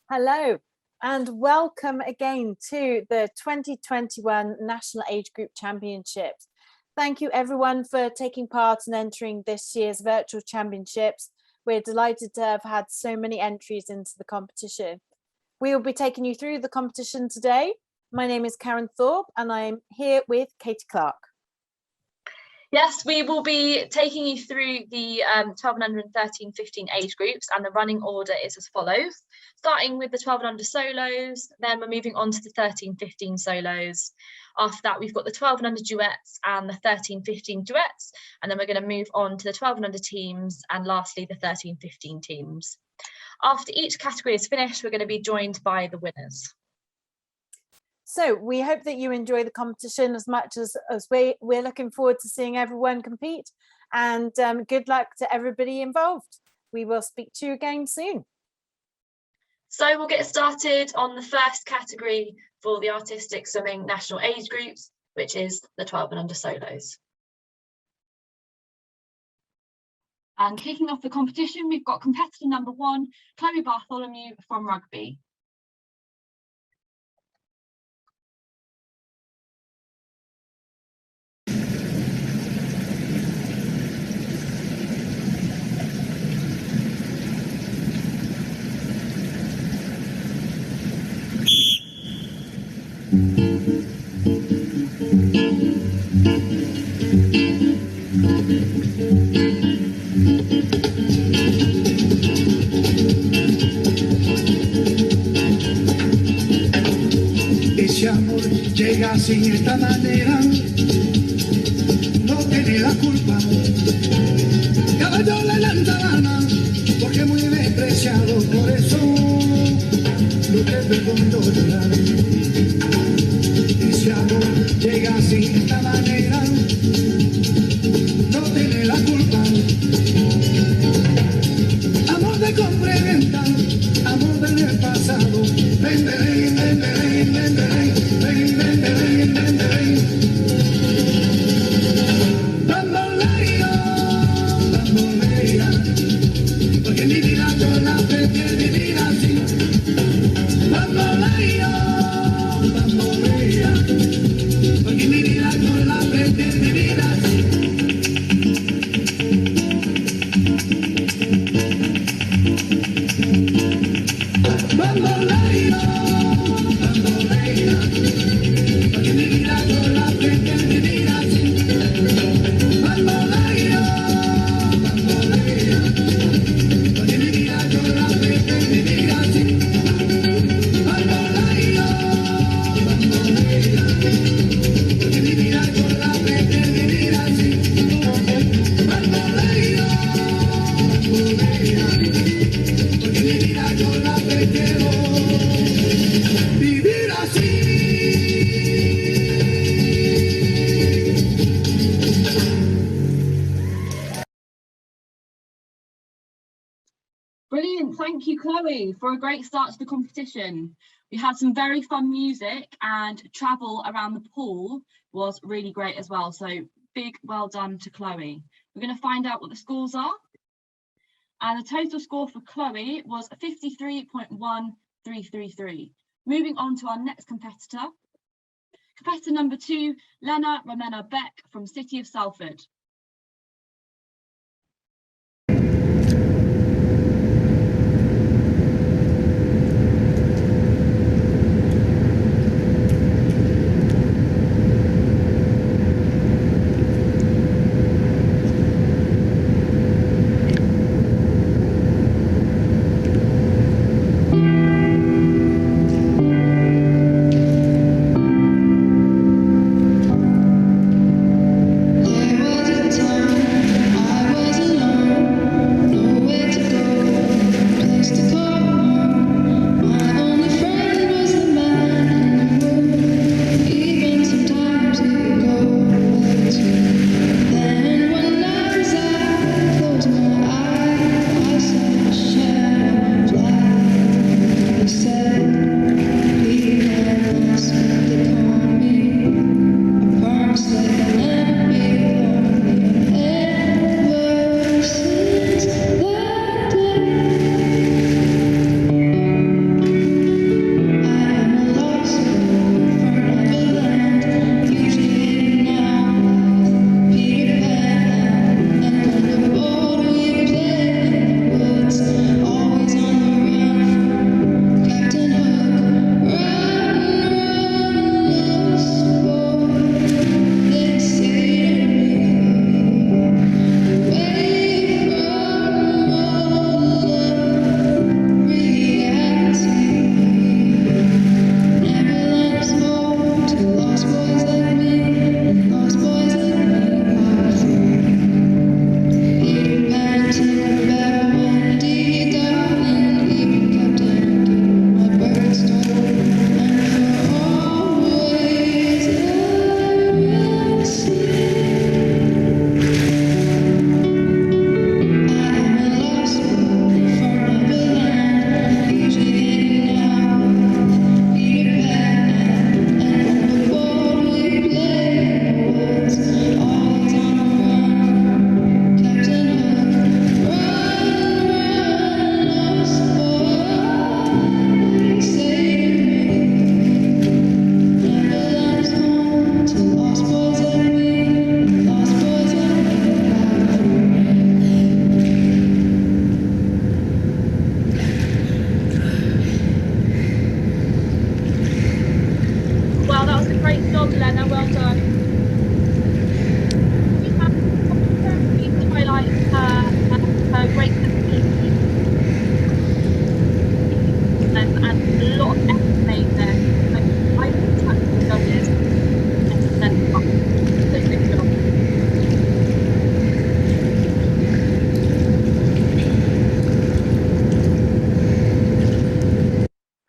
Hello and welcome again to the 2021 National Age Group Championships. Thank you everyone for taking part and entering this year's virtual championships. We're delighted to have had so many entries into the competition. We will be taking you through the competition today. My name is Karen Thorpe and I'm here with Katie Clark. Yes, we will be taking you through the 12 and under and 13, 15 age groups, and the running order is as follows. Starting with the 12 and under solos, then we're moving on to the 13, 15 solos. After that, we've got the 12 and under duets and the 13, 15 duets, and then we're going to move on to the 12 and under teams, and lastly, the 13, 15 teams. After each category is finished, we're going to be joined by the winners. So we hope that you enjoy the competition as much as we're looking forward to seeing everyone compete, and good luck to everybody involved. We will speak to you again soon. So we'll get started on the first category for the artistic swimming national age groups, which is the 12 and under solos. And kicking off the competition, we've got competitor number 1, Chloe Bartholomew from rugby. Ese amor llega así de esta manera, no tiene la culpa. Caballo le lanza gana, porque muy despreciado, por eso no te recomiendo llorar. Ese amor llega así de esta manera, no tiene la culpa. Amor de compra y venta, amor del pasado, venderé, venderé, venderé, venderé, venderé. Bambolea, porque mi vida yo la prefiero vivir así. Bambolea, porque mi vida yo la prefiero vivir así. Brilliant, thank you Chloe for a great start to the competition. We had some very fun music and travel around the pool was really great as well, so big well done to Chloe. We're going to find out what the scores are, and the total score for Chloe was 53.1333. Moving on to our next competitor. Competitor number 2, Lena Romerobeck from City of Salford. There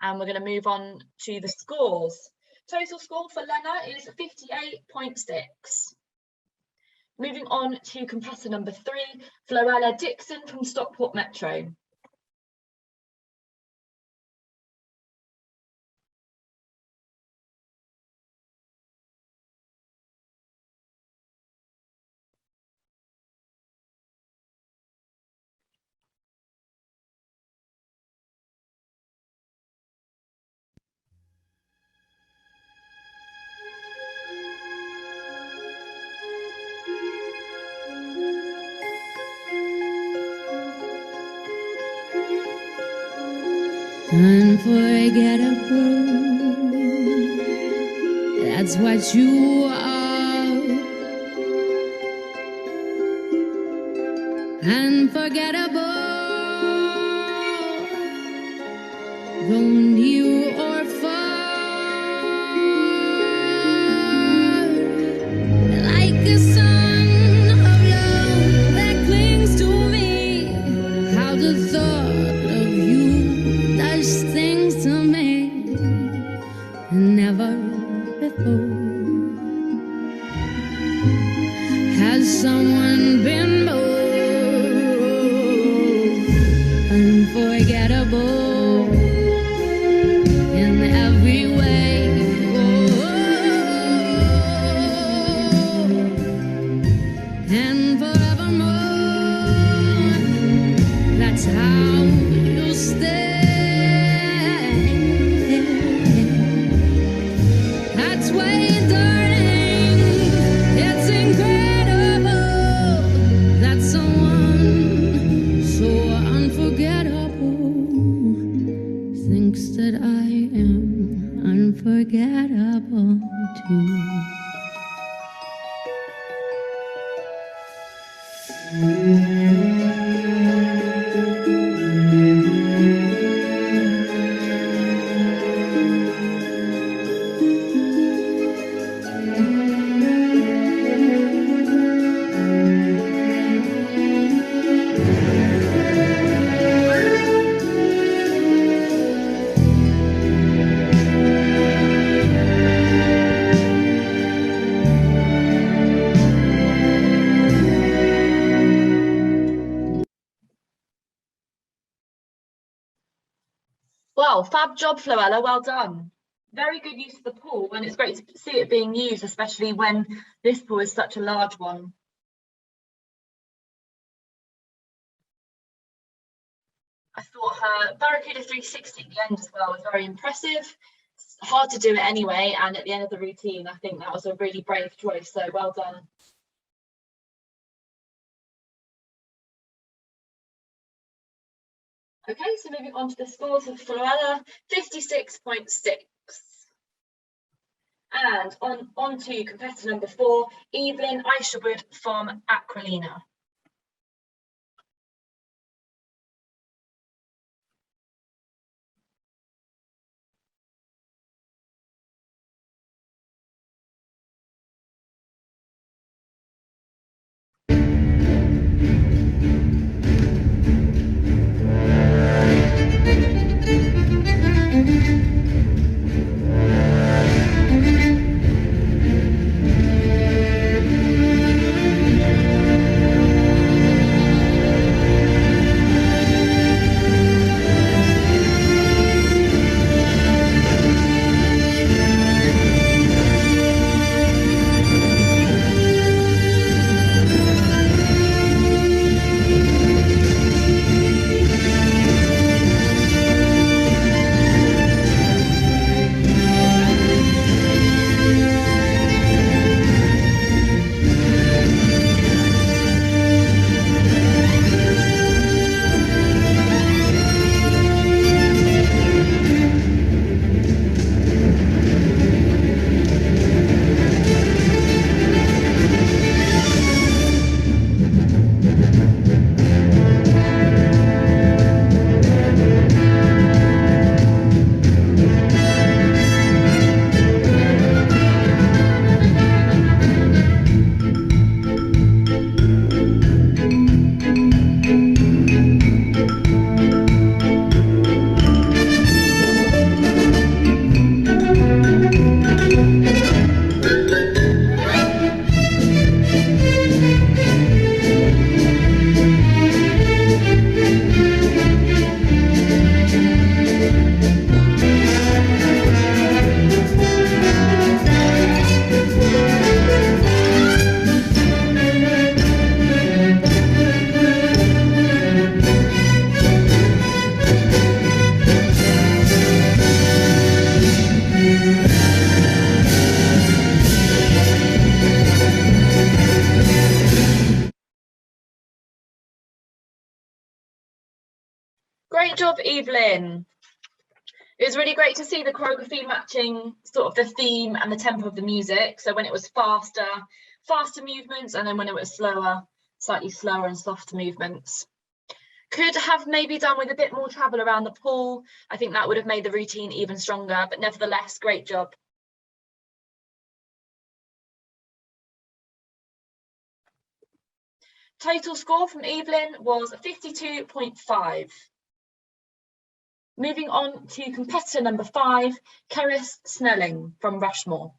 And we're going to move on to the scores. Total score for Lena is 58.6. Moving on to competitor number 3, Florence Dixon from Stockport Metro. Unforgettable, that's what you are. Unforgettable, though near or far, like a sun of love that clings to me. How the thought of you does things to me never before. Has someone been more unforgettable in every way? Oh, and forevermore, that's how you stay. That's why, darling, it's incredible that someone so unforgettable thinks that I am unforgettable too. Wow, fab job, Floella, well done. Very good use of the pool, and it's great to see it being used, especially when this pool is such a large one. I thought her Barracuda 360 at the end as well was very impressive. It's hard to do it anyway, and at the end of the routine, I think that was a really brave choice, so well done. Okay, so moving on to the scores of Floella, 56.6. And on to competitor number 4, Evelyn Sherwood from Aquilina. Great job, Evelyn. It was really great to see the choreography matching sort of the theme and the tempo of the music. So when it was faster movements, and then when it was slower, slightly slower and softer movements. Could have maybe done with a bit more travel around the pool. I think that would have made the routine even stronger, but nevertheless, great job. Total score from Evelyn was 52.5. Moving on to competitor number 5, Kyris Snelling from Rushmore.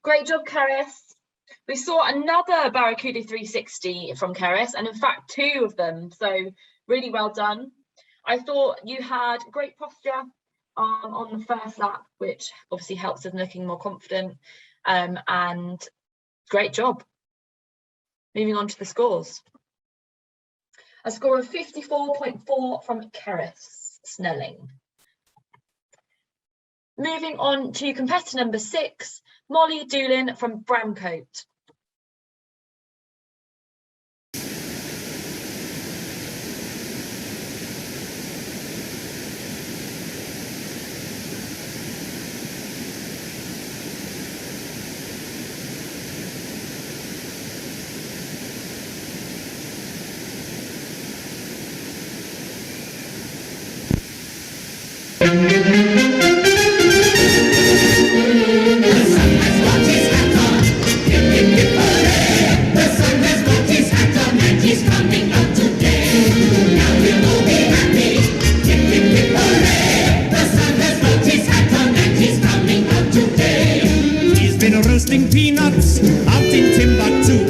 Great job, Kyris. We saw another Barracuda 360 from Kyris, and in fact 2 of them, so really well done. I thought you had great posture on the first lap, which obviously helps us looking more confident, and great job. Moving on to the scores. A score of 54.4 from Kyris Snelling. Moving on to competitor number 6, Molly Doolin from Bramcote. Roasting peanuts out in Timbuktu.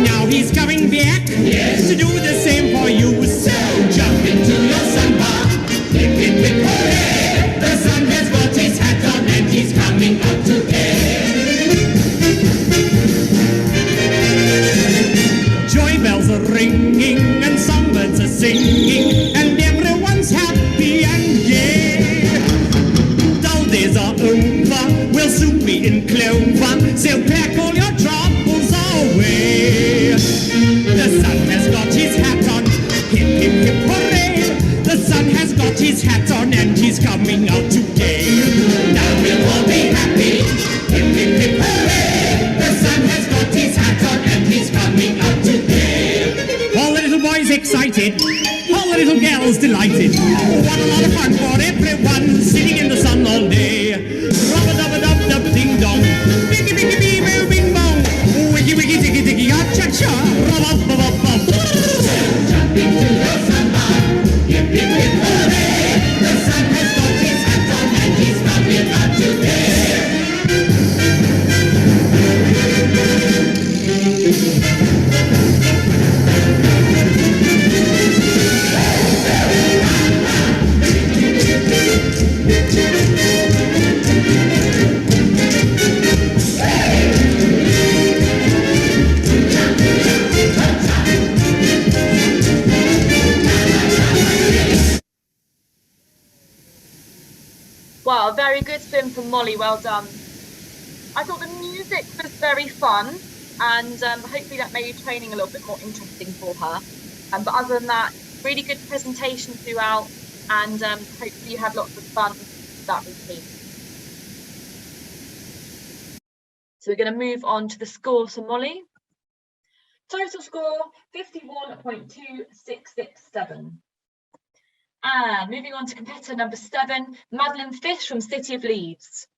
Now he's coming back to do the same for you. So jump into your sunbar, hip hip hip hooray! The sun has got his hat on and he's coming out today. Joy bells are ringing and songbirds are singing and everyone's happy and gay. Dull days are over, we'll soon be in clover. So pack all your troubles away. The sun has got his hat on, hip hip hip hooray. The sun has got his Wow, very good spin from Molly, well done. I thought the music was very fun, and hopefully that made training a little bit more interesting for her. But other than that, really good presentation throughout, and hopefully you had lots of fun with that routine. So we're going to move on to the scores for Molly. Total score 51.2667. And moving on to competitor number 7, Madeline Fish from City of Leeds.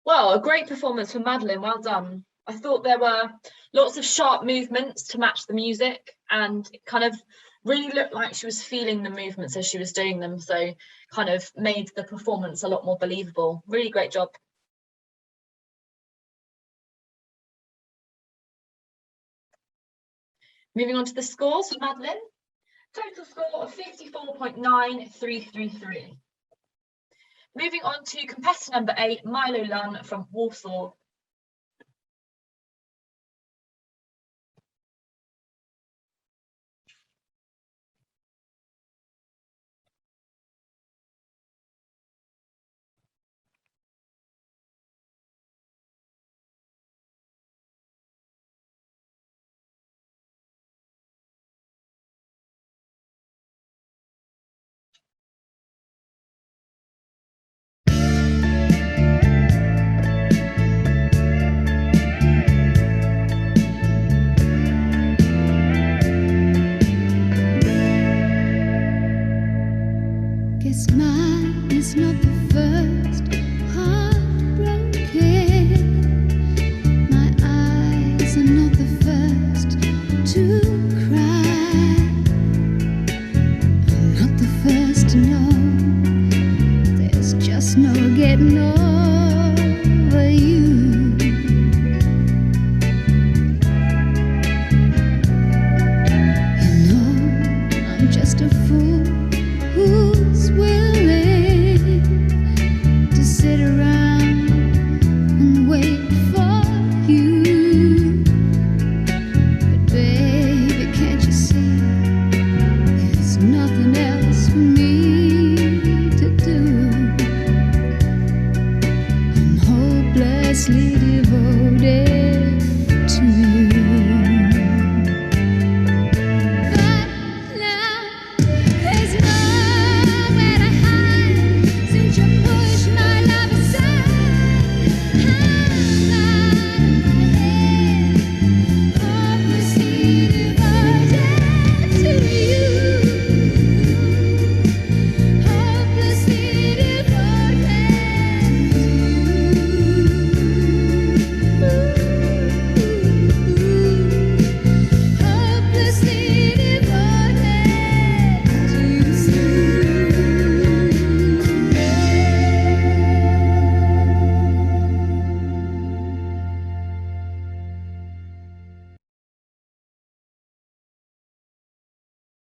Well, a great performance from Madeline, well done. I thought there were lots of sharp movements to match the music, and it kind of really looked like she was feeling the movements as she was doing them, so kind of made the performance a lot more believable. Really great job. Moving on to the scores for Madeline. Total score of 54.9333. Moving on to competitor number 8, Milo Lon from Warsaw. Guess mine is not the first heartbroken. My eyes are not the first to cry. I'm not the first to know. There's just no getting over you. You know, I'm just a fool who's willing to sit around and wait for you.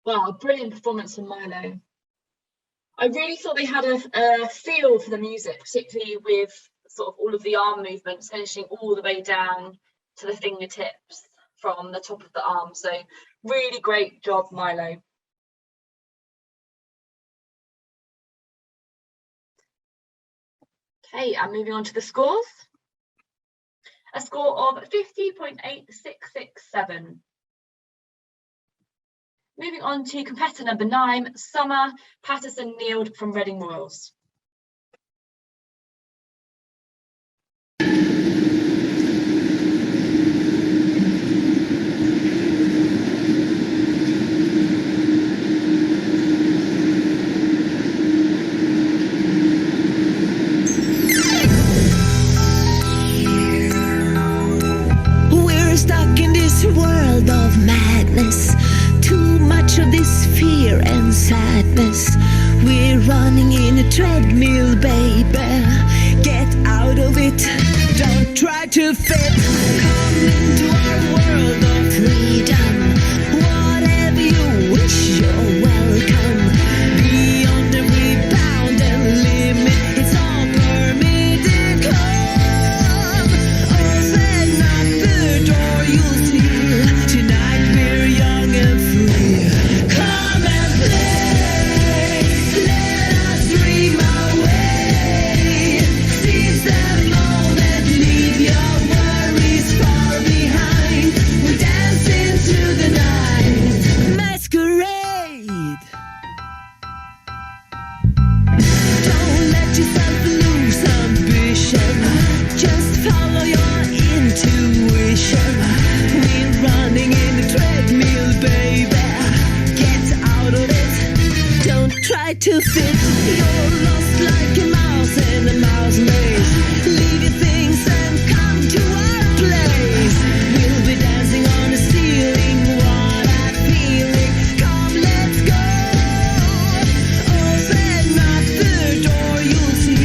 Wow, brilliant performance from Milo. I really thought they had a feel for the music, particularly with sort of all of the arm movements, finishing all the way down to the fingertips from the top of the arm. So really great job, Milo. Okay, and moving on to the scores. A score of 50.8667. Moving on to competitor number 9, Summer Patterson Neild from Reading Royals. We're stuck in this world of madness. Too much of this fear and sadness. We're running in a treadmill, baby. Get out of it. Don't try to fit. Come into our world of freedom. Whatever you wish, you're welcome. Beyond every bound and limit, it's all permitted. Come, open up the door, you'll see. Tonight we're young and free. Come and play. Let us dream away. Seize the moment, leave your worries far behind. We dance into the night. Masquerade. Don't let yourself lose ambition. Just follow your intuition. We're running in a treadmill, baby. Get out of it. Don't try to fit. You're lost like a mouse in a mouse maze. Leave your things and come to our place. We'll be dancing on the ceiling. What I'm feeling. Come, let's go. Open up the door, you'll see.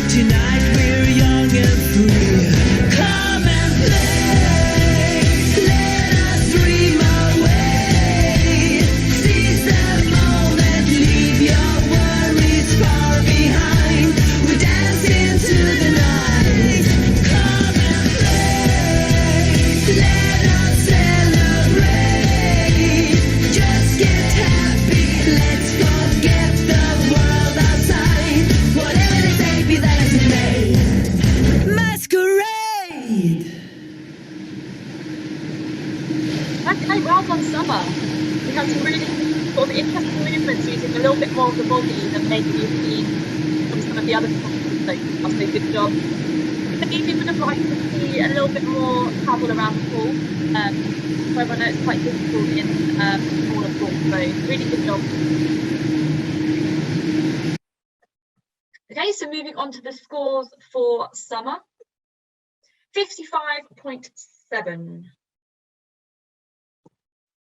Tonight we're young and free. Come and play. Let us dream away. Seize the moment, leave your worries far behind. We dance into the night. Come and play. Let us celebrate. Just get happy. Let's forget the world outside. Whatever they say, be that as it may. Masquerade. Okay, well done, Summer. We had some really sort of interesting movements using a little bit more of the body than maybe we've seen from some of the other performances so far, so good job. Maybe we would have liked to see a little bit more travel around the pool. However, I know it's quite difficult in smaller pools, so really good job. Okay, so moving on to the scores for Summer. 55.7.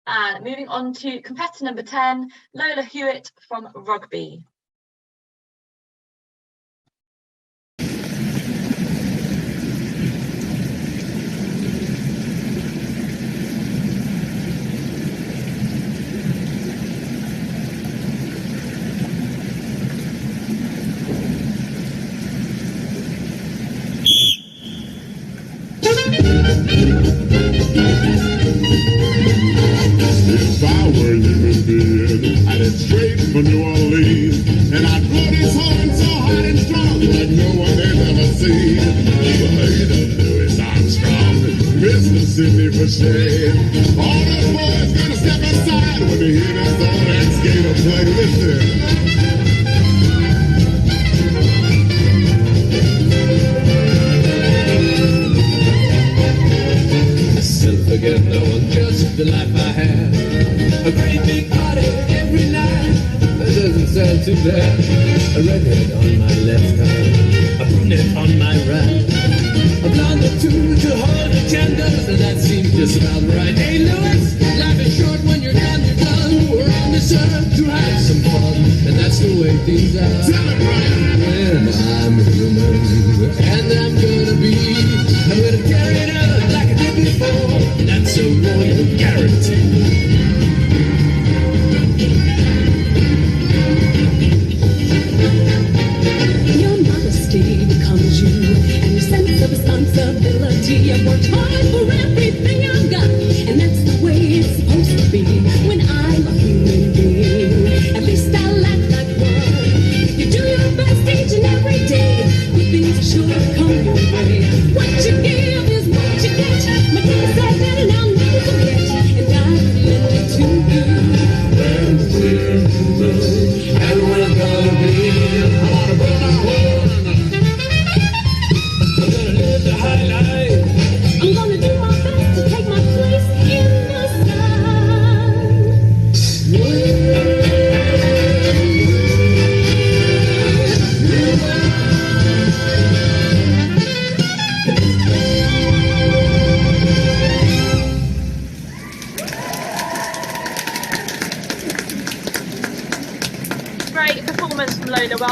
And moving on to competitor number 10, Lola Hewitt from Rugby. If I were human being, I'd head straight for New Orleans, and I'd blow this horn so hard and strong like no one has ever seen. Louis Armstrong, Mississippi for shame. All the boys gonna step aside when they hear this old ex-gator play. Listen. Forget no one, just the life I had. A great big party every night. That doesn't sound too bad. A redhead on my left hand, a brunette on my right. A blonde or two to hold a candle, and that seems just about right. Hey Louis, life is short when you're done, you're done. We're on this earth to have some fun, and that's the way things are. Tell it, Brian. When I'm human, and I'm gonna carry it out like I did before. That's a royal guarantee.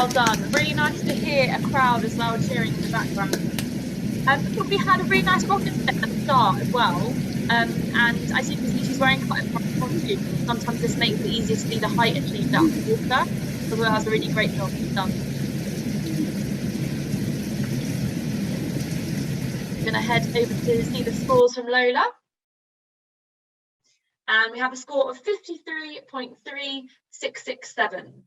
Well done. Really nice to hear a crowd as well cheering in the background. We had a really nice rocket step at the start as well. And as you can see, she's wearing quite a bright costume. Sometimes this makes it easier to see the height achieved up the water. So that was a really great job done. I'm going to head over to see the scores from Lola. And we have a score of 53.3667.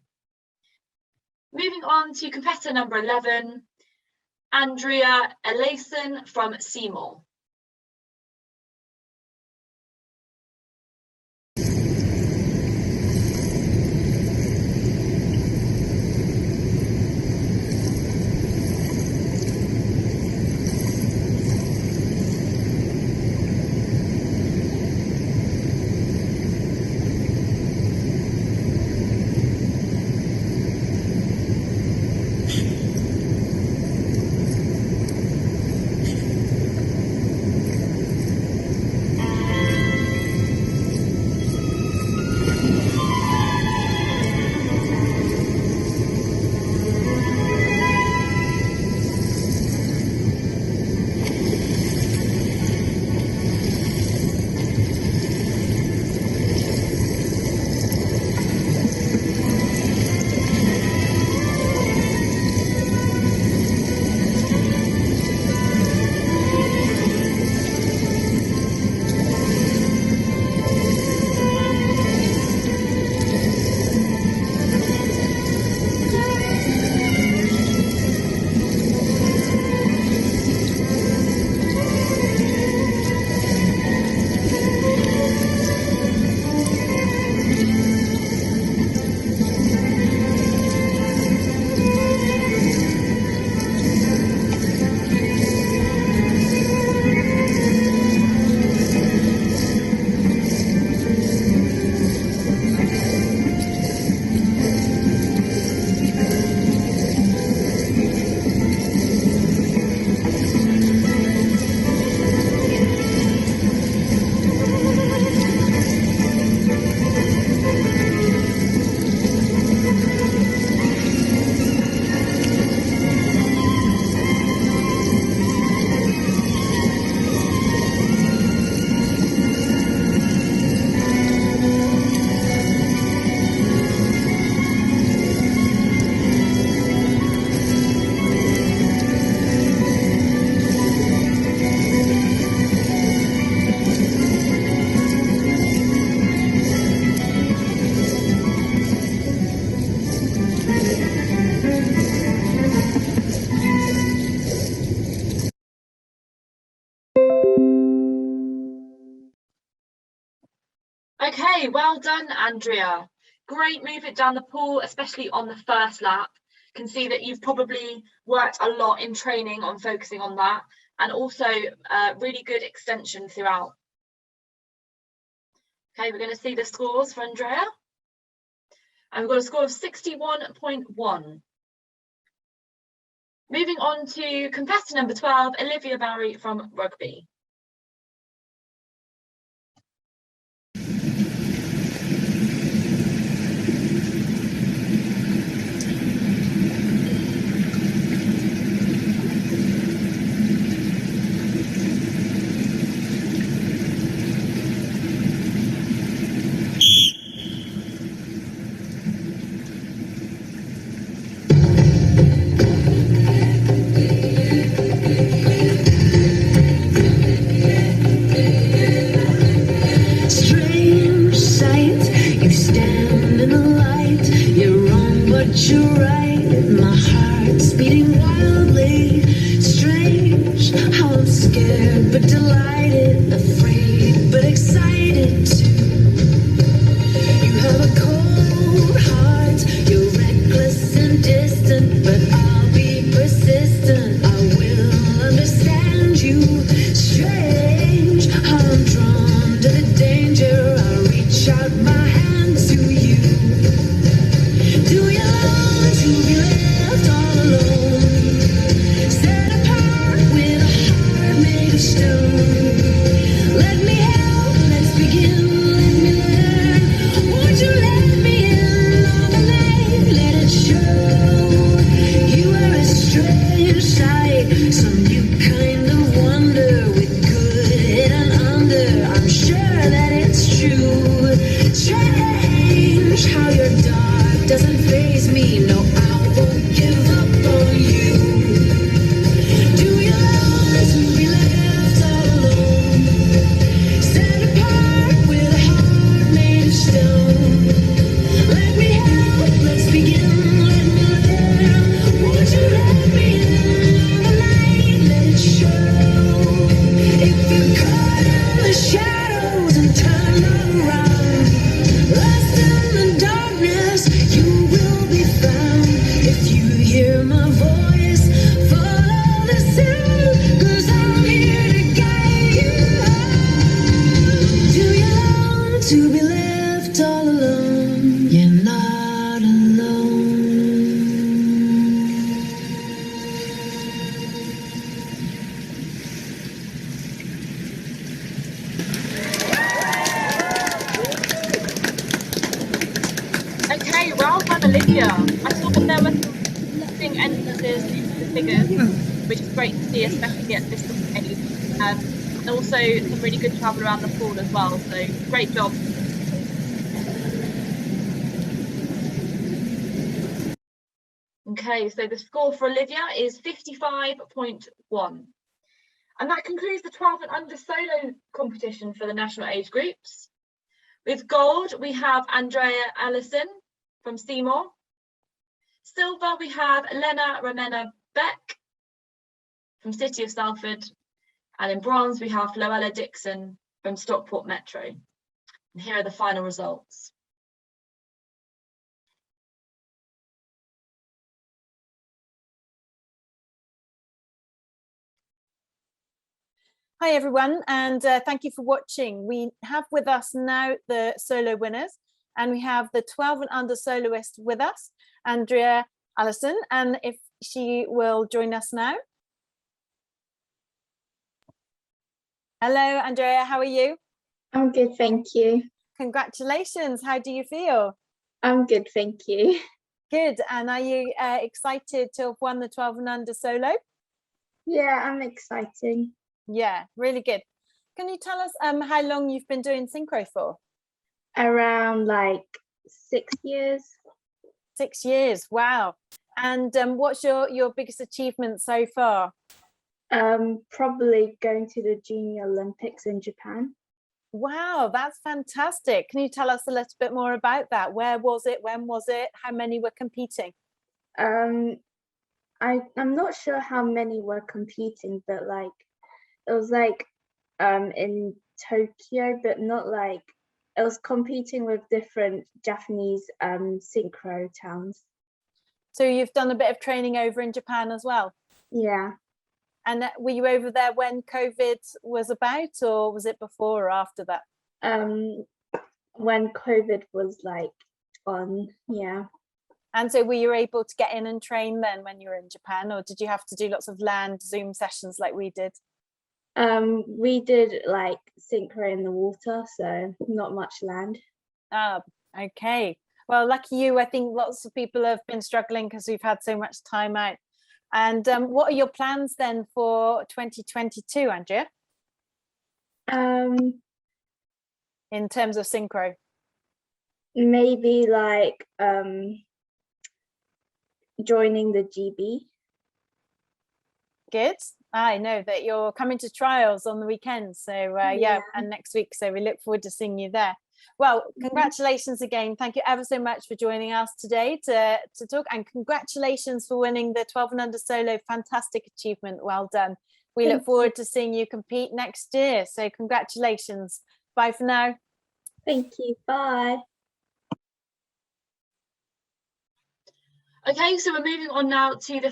Moving on to competitor number 11, Andrea Allison from Seymour. Okay, well done, Andrea. Great move it down the pool, especially on the first lap. Can see that you've probably worked a lot in training on focusing on that, and also really good extension throughout. Okay, we're going to see the scores for Andrea. And we've got a score of 61.1. Moving on to competitor number 12, Olivia Barry from Rugby. You're right, my heart's beating wildly. Strange how I'm scared but delighted, afraid but excited too. You have a cold heart, you're reckless and distant, but I'll be persistent. I will understand you. Strange how I'm drawn to the danger. I reach out my hand to you. Do you long to be left all alone, set apart with a heart made of stone? Let me help, let's begin. Yeah, I saw that there were some interesting entrances into the figures, which is great to see, especially at this sort of age. And also some really good travel around the pool as well. So great job. Okay, so the score for Olivia is 55.1. And that concludes the 12 and under solo competition for the national age groups. With gold, we have Andrea Allison from Seymour. Silver, we have Lena Romerobeck from City of Salford. And in bronze, we have Lola Dixon from Stockport Metro. And here are the final results. Hi everyone, and thank you for watching. We have with us now the solo winners, and we have the 12 and under soloist with us, Andrea Allison, and if she will join us now. Hello Andrea, how are you? I'm good, thank you. Congratulations, how do you feel? I'm good, thank you. Good, and are you excited to have won the 12 and under solo? Yeah, I'm excited. Yeah, really good. Can you tell us how long you've been doing synchro for? Around like 6 years. 6 years, wow. And what's your biggest achievement so far? Probably going to the Junior Olympics in Japan. Wow, that's fantastic. Can you tell us a little bit more about that? Where was it? When was it? How many were competing? I'm not sure how many were competing, but like it was like in Tokyo, but not like it was competing with different Japanese synchro towns. So you've done a bit of training over in Japan as well? Yeah. And were you over there when COVID was about, or was it before or after that? When COVID was like on, yeah. And so were you able to get in and train then when you were in Japan, or did you have to do lots of land Zoom sessions like we did? We did like synchro in the water, so not much land. Ah, okay. Well, lucky you. I think lots of people have been struggling because we've had so much time out. And what are your plans then for 2022, Andrea? In terms of synchro? Maybe like joining the GB. Good. I know that you're coming to trials on the weekend, so yeah, and next week, so we look forward to seeing you there. Well, congratulations again. Thank you ever so much for joining us today to talk, and congratulations for winning the 12 and under solo. Fantastic achievement. Well done. We look forward to seeing you compete next year. So congratulations. Bye for now. Thank you. Bye. Okay, so we're moving on now to the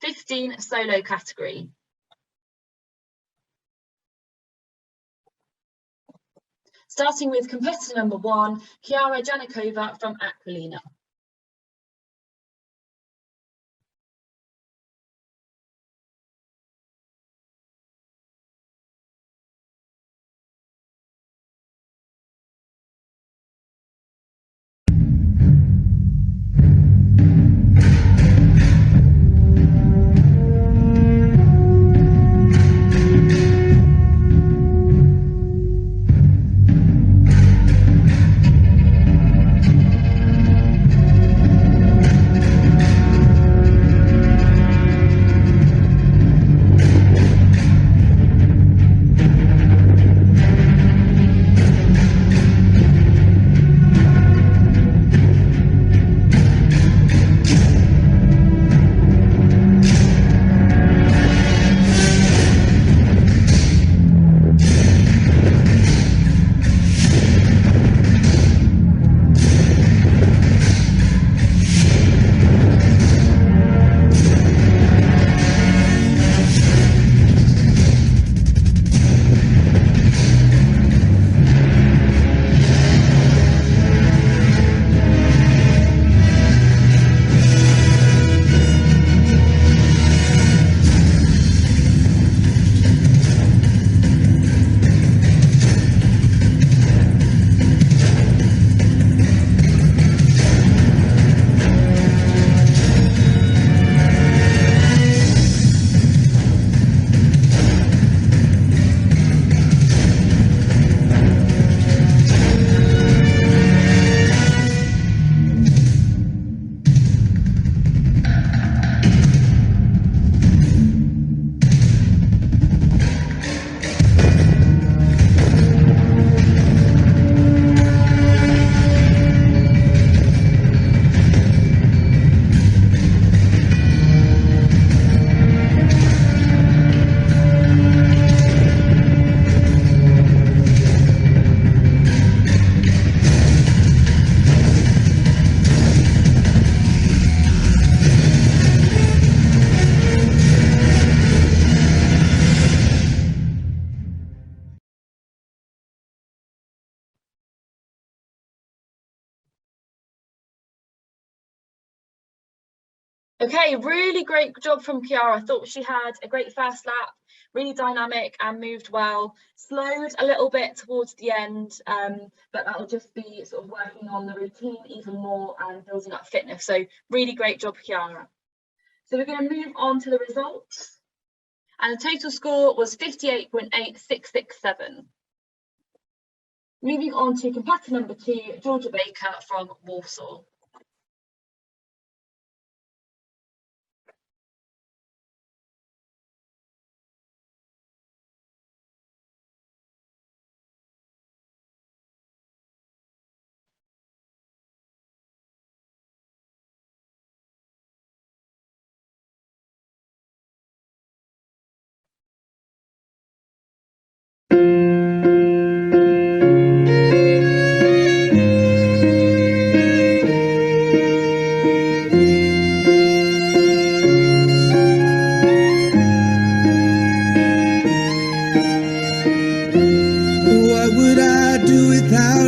13-15 solo category. Starting with competitor number 1, Kiara Yanakova from Aquilina. Okay, really great job from Kiara. I thought she had a great first lap, really dynamic and moved well. Slowed a little bit towards the end, but that will just be sort of working on the routine even more and building up fitness. So really great job, Kiara. So we're going to move on to the results. And the total score was 58.8667. Moving on to competitor number 2, Georgia Baker from Warsaw.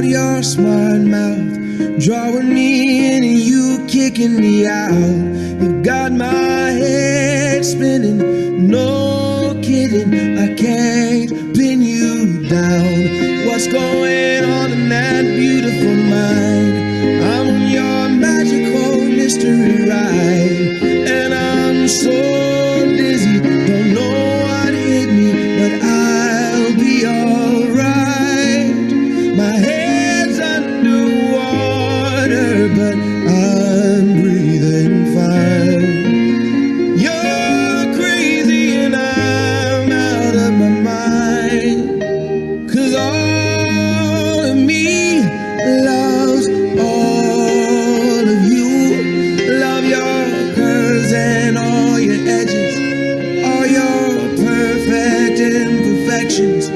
Your smart mouth drawing me in and you kicking me out. You got my head spinning, no kidding. I can't pin you down. What's going on in that beautiful mind? I'm on your magical mystery ride, and I'm so dizzy, don't know what hit me, but I'll be alright. My head's underwater, but I'm breathing fine. You're crazy and I'm out of my mind, 'cause all of me loves all of you. Love your curves and all your edges, all your perfect imperfections.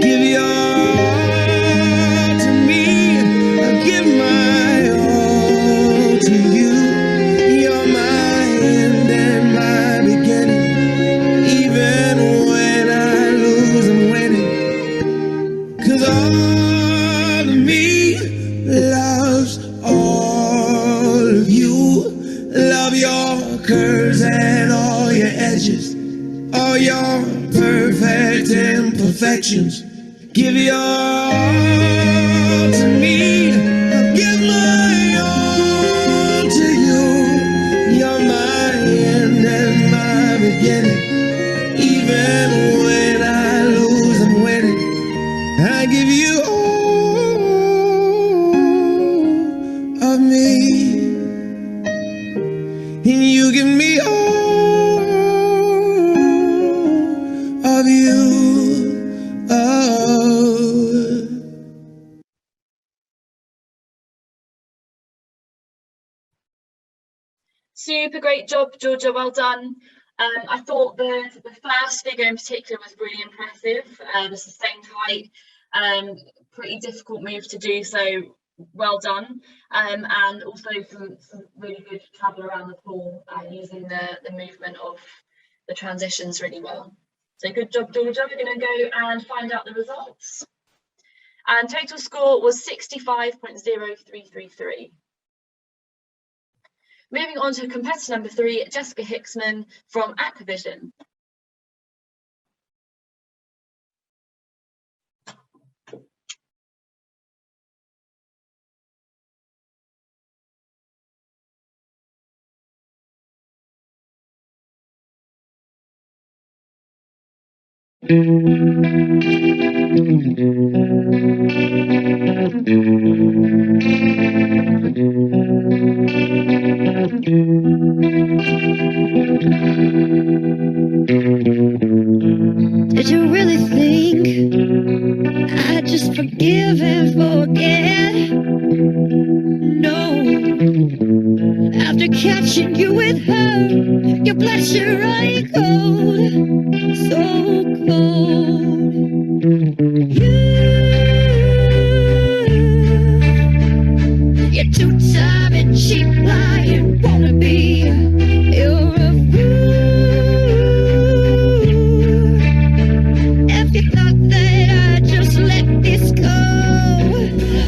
Give your all to me, I give my all to you. You're my end and my beginning. Even when I lose, I'm winning. 'Cause all of me loves all of you. Love your curves and all your edges, all your perfect imperfections. Give your all to me, I'll give my all to you. You're my end and my beginning. Even when I lose, I'm winning. I give you all of me, and you give me all of you. Oh. Super great job, Georgia, well done. I thought the first figure in particular was really impressive. The sustained height, pretty difficult move to do, so well done. And also some really good travel around the pool, using the movement of the transitions really well. So good job, Georgia. We're going to go and find out the results. And total score was 65.0333. Moving on to competitor number 3, Jessica Hickson from Aquavision. Did you really think I'd just forgive and forget? No. After catching you with her, your blusher running cold, so cold. You're too time and cheap, lying wannabe. You're a fool. If you thought that I'd just let this go,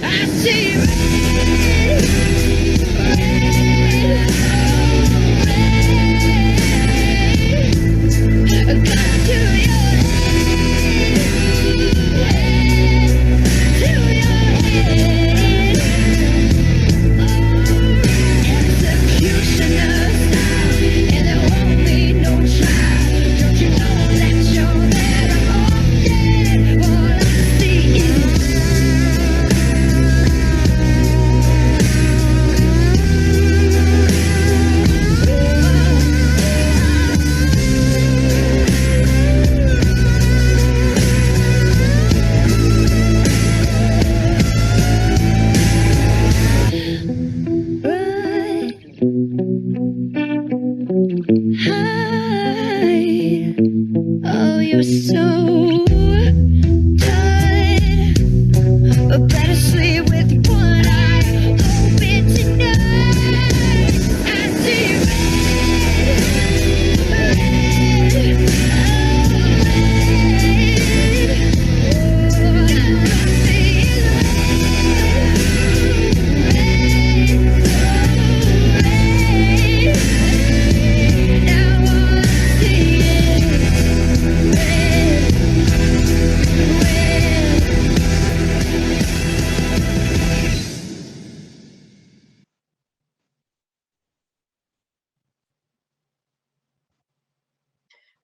I see red, red, red.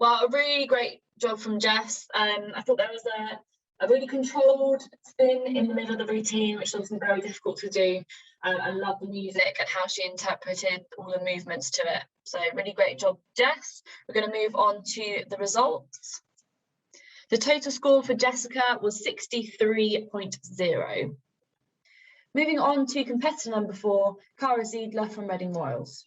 Well, a really great job from Jess. I thought there was a really controlled spin in the middle of the routine, which was very difficult to do. I love the music and how she interpreted all the movements to it. So really great job, Jess. We're going to move on to the results. The total score for Jessica was 63.0. Moving on to competitor number 4, Cara Zidler from Reading Royals.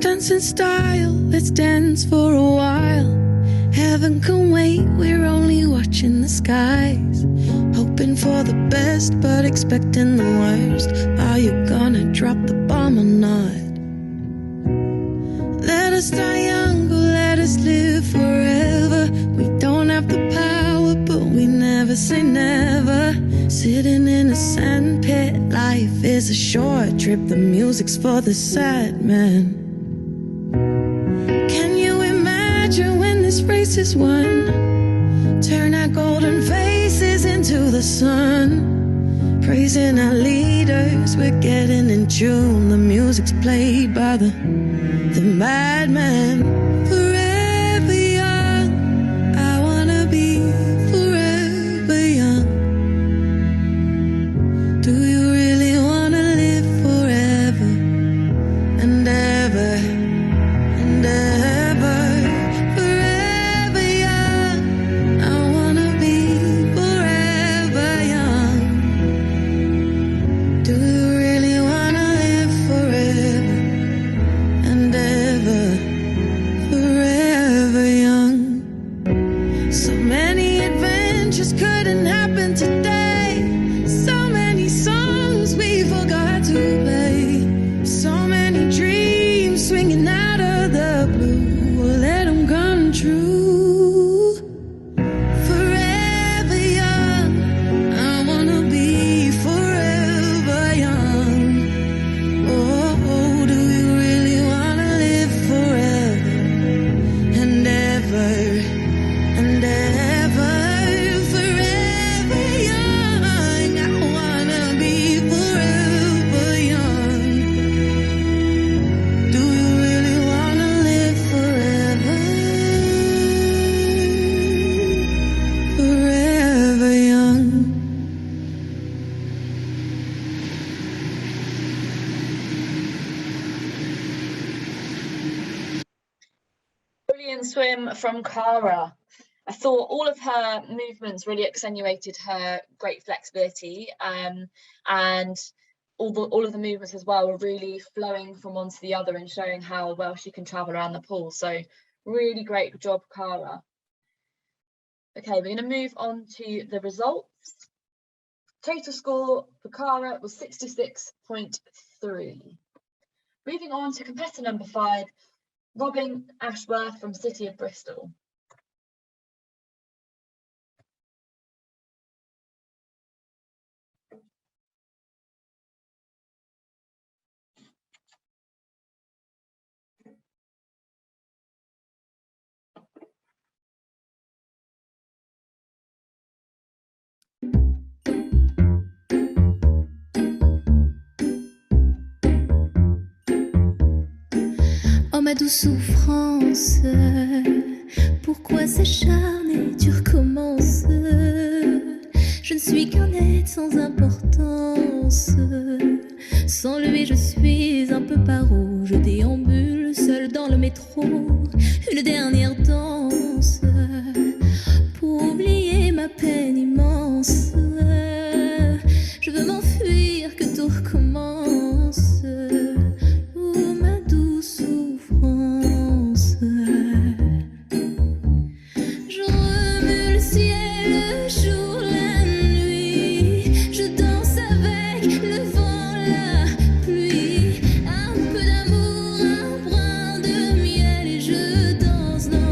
Dance in style, let's dance for a while. Heaven can wait, we're only watching the skies. Hoping for the best, but expecting the worst. Are you gonna drop the bomb or not? Let us die young, or let us live forever. We don't have the power, but we never say never. Sitting in a sandpit, life is a short trip. The music's for the sad man. When this race is won, turn our golden faces into the sun. Praising our leaders, we're getting in tune. The music's played by the madman. Forever young, I wanna be forever young. Do you really wanna live forever and ever and ever? Swim from Cara. I thought all of her movements really accentuated her great flexibility, and all of the movements as well were really flowing from one to the other and showing how well she can travel around the pool. So really great job, Cara. Okay, we're going to move on to the results. Total score for Cara was 66.3. Moving on to competitor number 5, Robin Ashworth from City of Bristol. Oh ma douce souffrance, pourquoi s'acharner, tu recommences. Je ne suis qu'un être sans importance. Sans lui je suis un peu paro. Je déambule seul dans le métro. Une dernière danse pour oublier ma peine immense. Je veux m'enfuir, que tout recommence. Oh ma douce souffrance. Je remue le ciel, le jour, la nuit. Je danse avec le vent, la pluie. Un peu d'amour, un brin de miel. Et je danse dans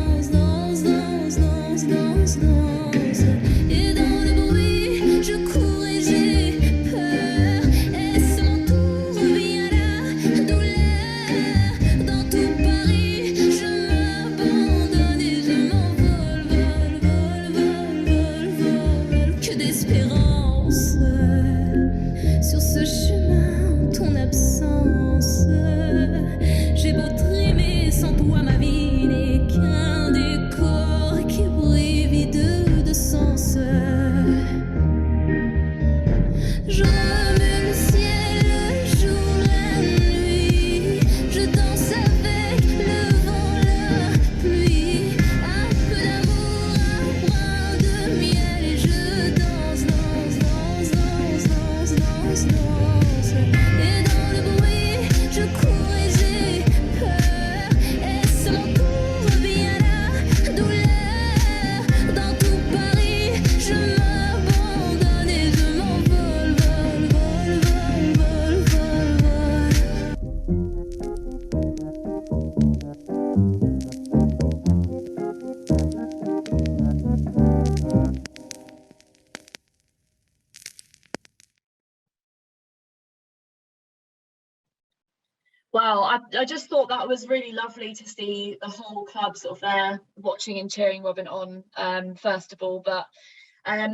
Wow, I just thought that was really lovely to see the whole club sort of there watching and cheering Robin on, first of all. But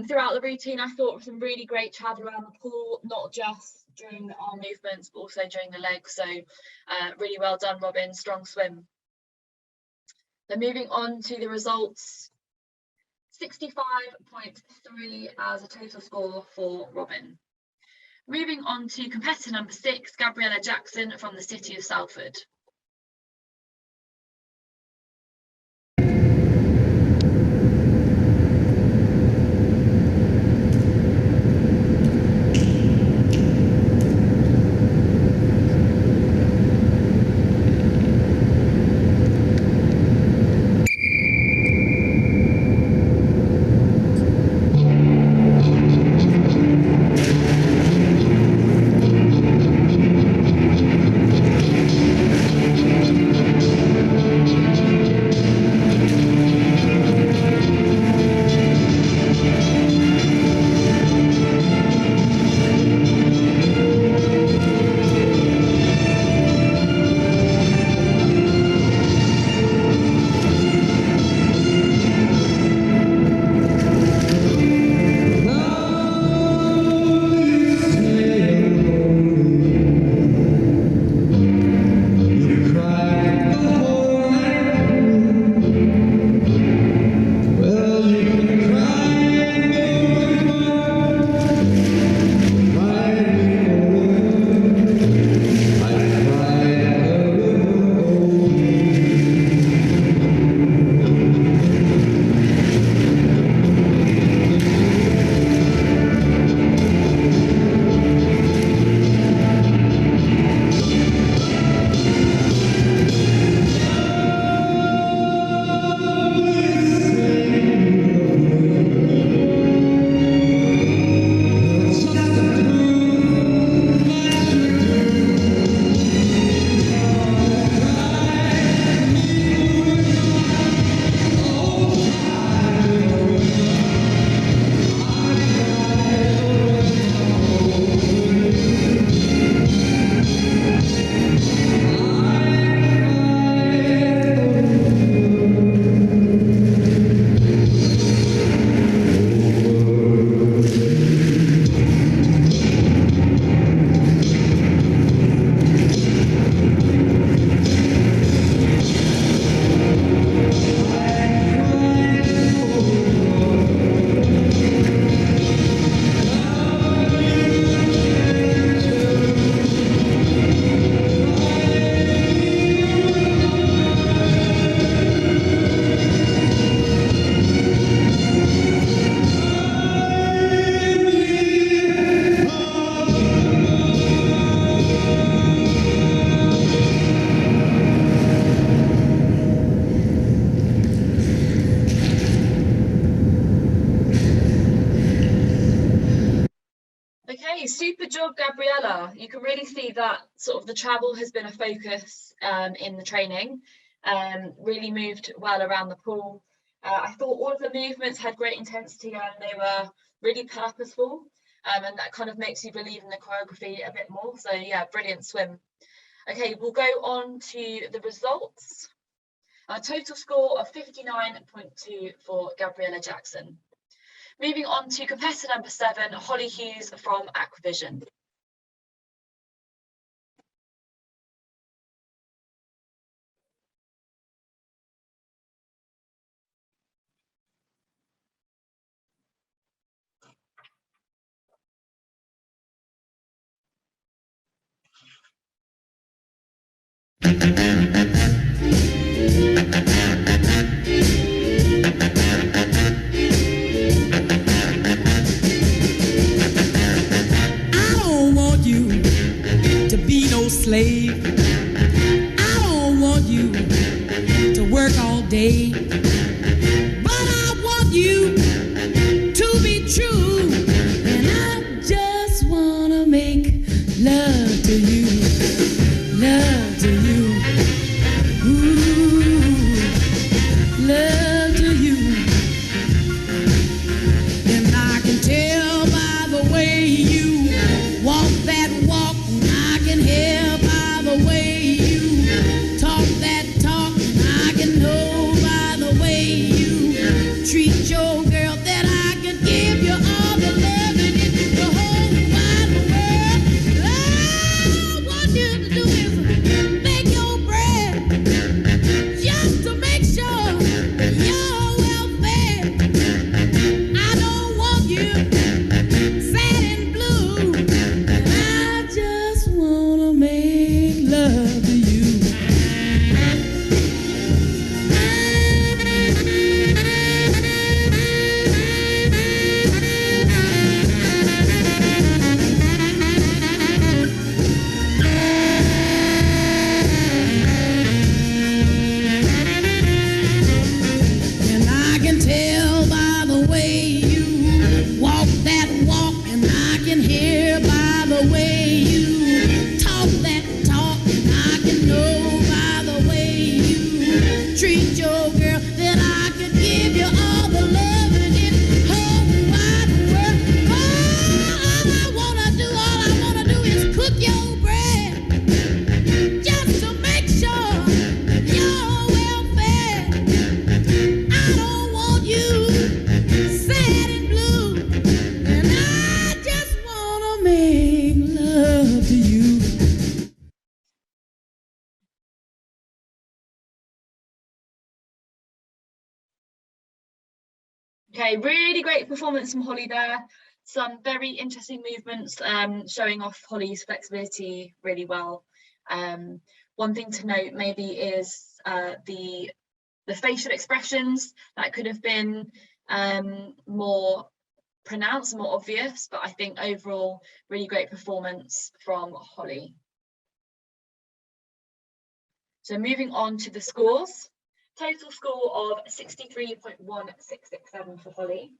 throughout the routine, I thought some really great travel around the pool, not just during the arm movements, but also during the legs. So really well done, Robin, strong swim. Then moving on to the results, 65.3 as a total score for Robin. Moving on to competitor number 6, Gabriella Jackson from the city of Salford. Okay, super job, Gabriella. You can really see that sort of the travel has been a focus in the training. Really moved well around the pool. I thought all of the movements had great intensity and they were really purposeful, and that kind of makes you believe in the choreography a bit more. So yeah, brilliant swim. Okay, we'll go on to the results. A total score of 59.2 for Gabriella Jackson. Moving on to competitor number 7, Holly Hughes from Aquavision. I don't Okay, really great performance from Holly there. Some very interesting movements, showing off Holly's flexibility really well. One thing to note maybe is the facial expressions that could have been more pronounced, more obvious, but I think overall really great performance from Holly. So moving on to the scores. Total score of 63.1667 for Holly.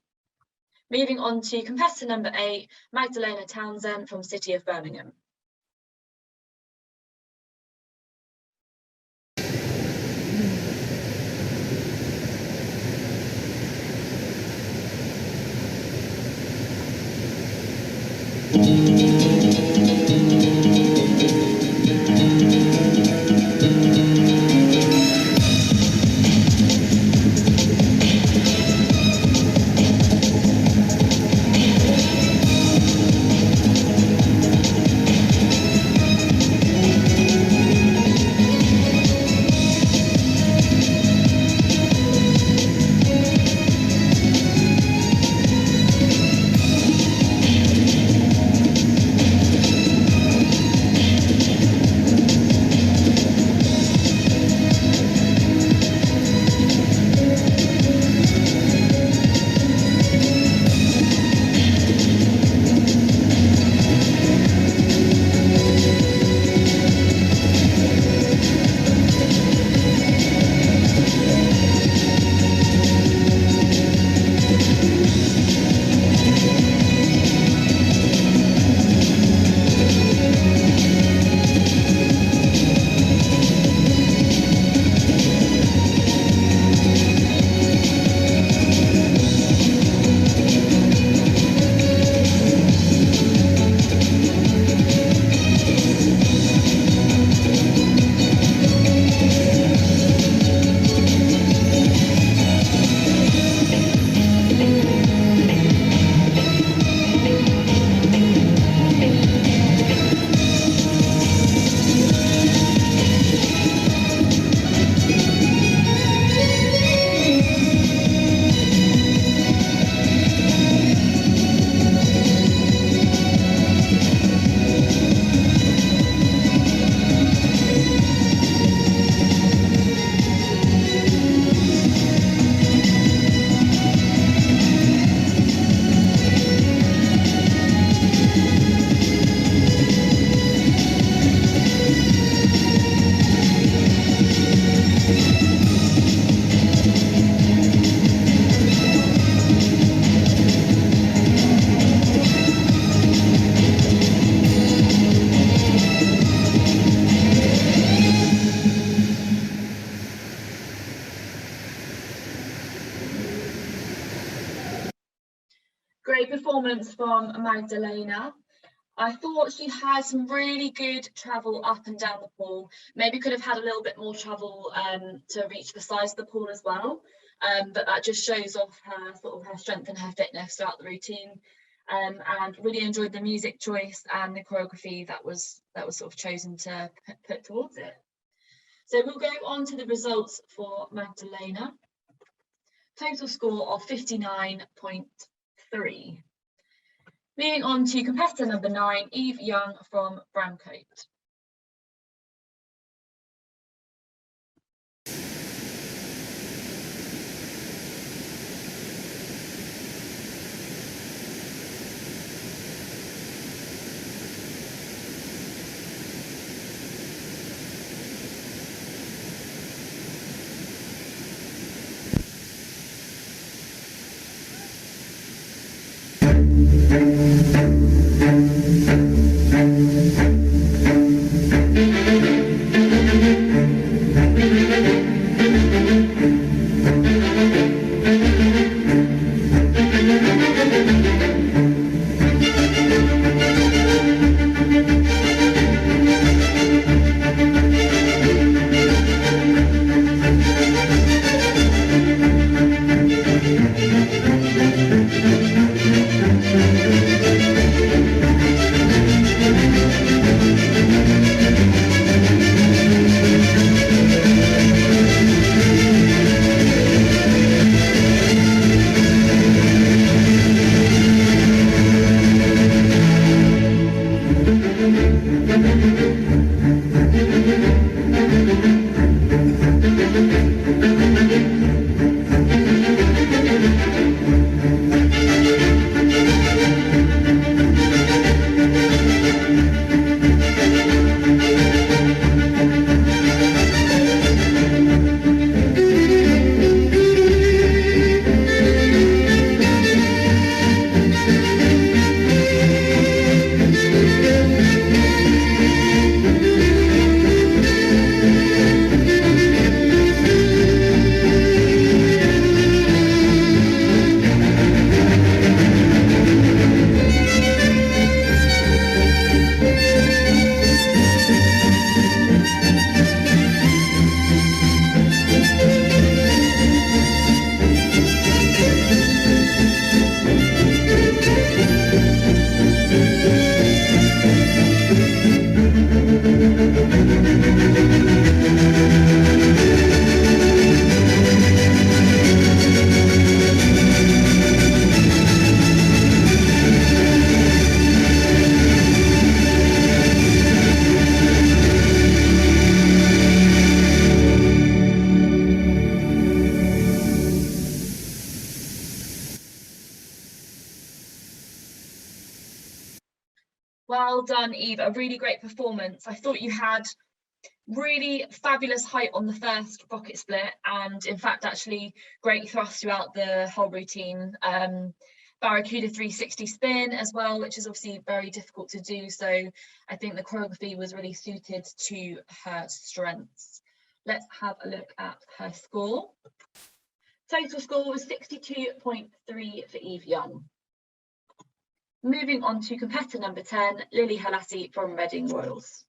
Moving on to competitor number 8, Magdalena Townsend from City of Birmingham. Great performance from Magdalena. I thought she had some really good travel up and down the pool. Maybe could have had a little bit more travel to reach the sides of the pool as well. But that just shows off her her strength and her fitness throughout the routine. And really enjoyed the music choice and the choreography that was sort of chosen to put towards it. So we'll go on to the results for Magdalena. Total score of 59.3. Moving on to competitor number 9, Eve Young from Bramcote. Well done, Eve. A really great performance. I thought you had really fabulous height on the first rocket split, and in fact actually great thrust throughout the whole routine. Barracuda 360 spin as well, which is obviously very difficult to do, so I think the choreography was really suited to her strengths. Let's have a look at her score. Total score was 62.3 for Eve Young. Moving on to competitor number 10, Lily Halassi from Reading Royals.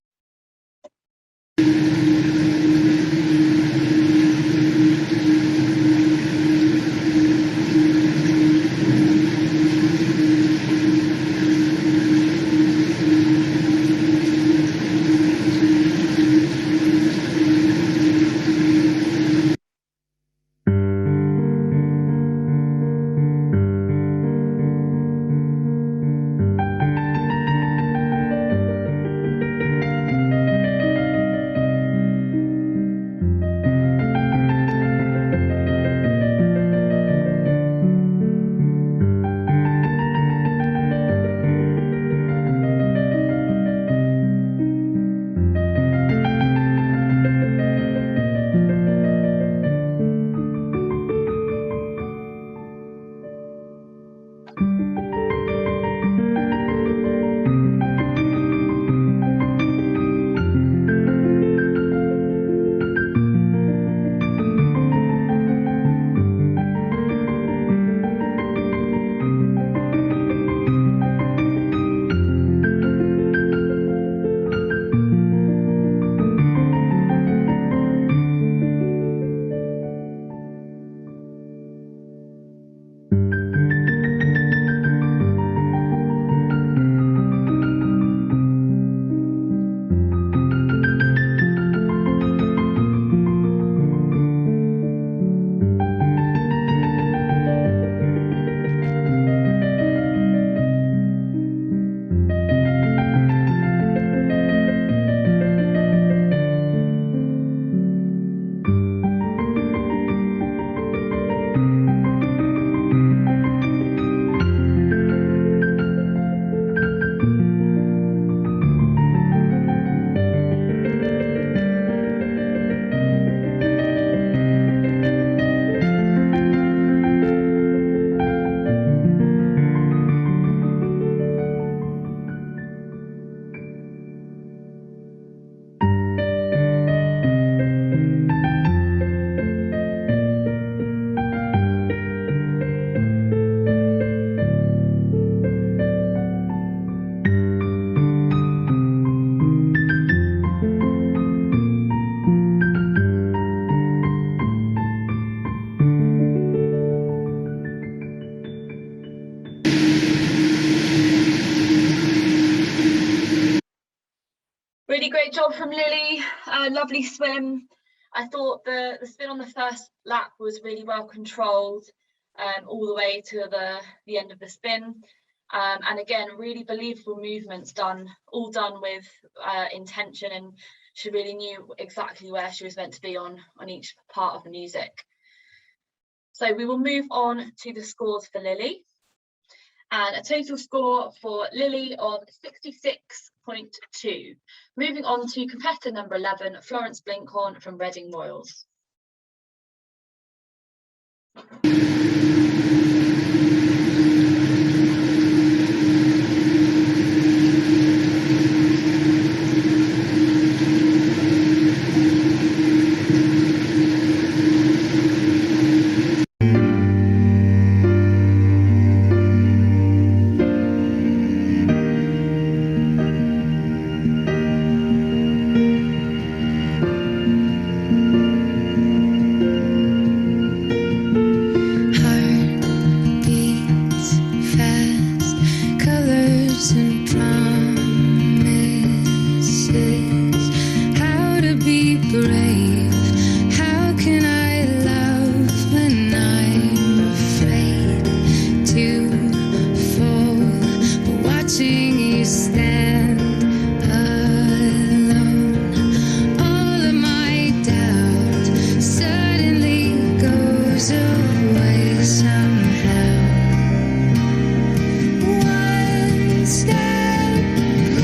Really great job from Lily, lovely swim. I thought the spin on the first lap was really well controlled all the way to the end of the spin. And again, really believable movements all done with intention, and she really knew exactly where she was meant to be on each part of the music. So we will move on to the scores for Lily. And a total score for Lily of 66.2. Moving on to competitor number 11, Florence Blinkhorn from Reading Royals. One step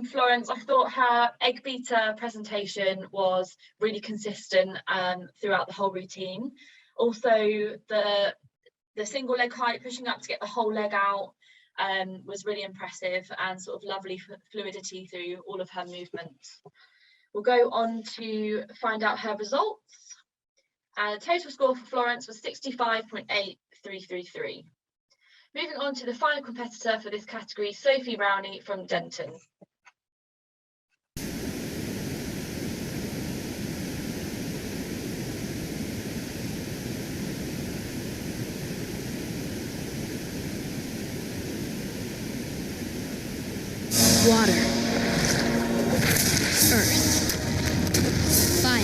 Florence. I thought her egg beater presentation was really consistent throughout the whole routine. Also, the single leg height, pushing up to get the whole leg out, was really impressive, and sort of lovely fluidity through all of her movements. We'll go on to find out her results. Total score for Florence was 65.8333. Moving on to the final competitor for this category, Sophie Rowney from Denton. Water, earth, fire,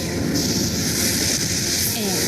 air.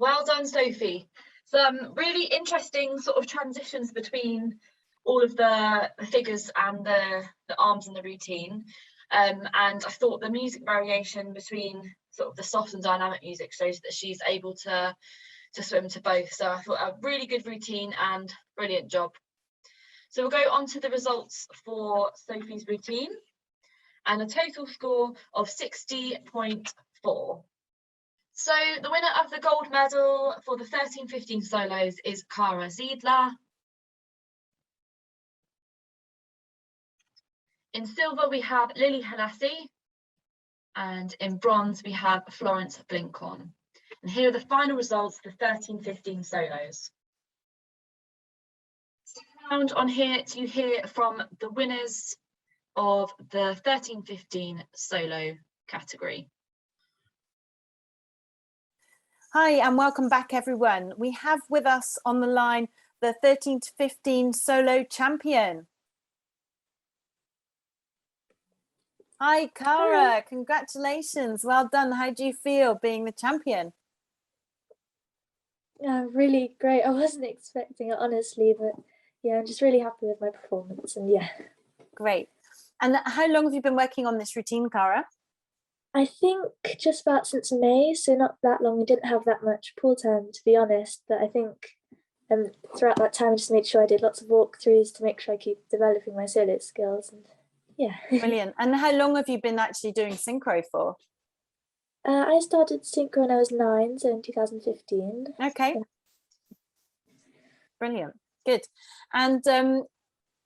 Well done, Sophie. Some really interesting sort of transitions between all of the figures and the arms in the routine. And I thought the music variation between sort of the soft and dynamic music shows that she's able to swim to both. So I thought a really good routine and brilliant job. So we'll go on to the results for Sophie's routine, and a total score of 60.4. So the winner of the gold medal for the 13-15 solos is Cara Zidler. In silver, we have Lily Halassi, and in bronze, we have Florence Blinkhorn. And here are the final results for 13-15 solos. Round on here to hear from the winners of the 13-15 solo category. Hi and welcome back, everyone. We have with us on the line the 13-15 solo champion. Hi, Cara. Hi. Congratulations. Well done. How do you feel being the champion? Yeah, really great. I wasn't expecting it, honestly, but yeah, I'm just really happy with my performance, and yeah. Great. And how long have you been working on this routine, Cara? I think just about since May, so not that long. We didn't have that much pool time, to be honest, but I think throughout that time I just made sure I did lots of walkthroughs to make sure I keep developing my solo skills, and yeah. Brilliant. And how long have you been actually doing synchro for? I started synchro when I was 9, so in 2015. Okay. Yeah. Brilliant, good. And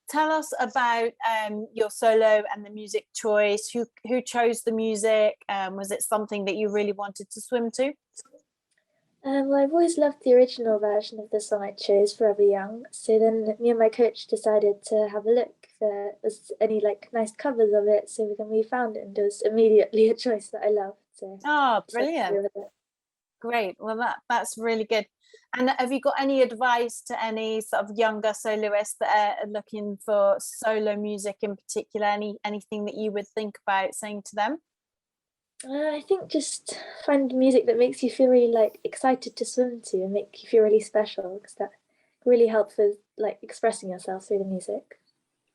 tell us about your solo and the music choice. Who chose the music? Was it something that you really wanted to swim to? Well, I've always loved the original version of the song I chose, Forever Young. So then me and my coach decided to have a look if there was any like nice covers of it. So then we found it, and it was immediately a choice that I loved. So Oh, brilliant. Great. Well, that's really good. And have you got any advice to any sort of younger soloists that are looking for solo music in particular? Anything that you would think about saying to them? I think just find music that makes you feel really like excited to swim to and make you feel really special, because that really helps with like expressing yourself through the music.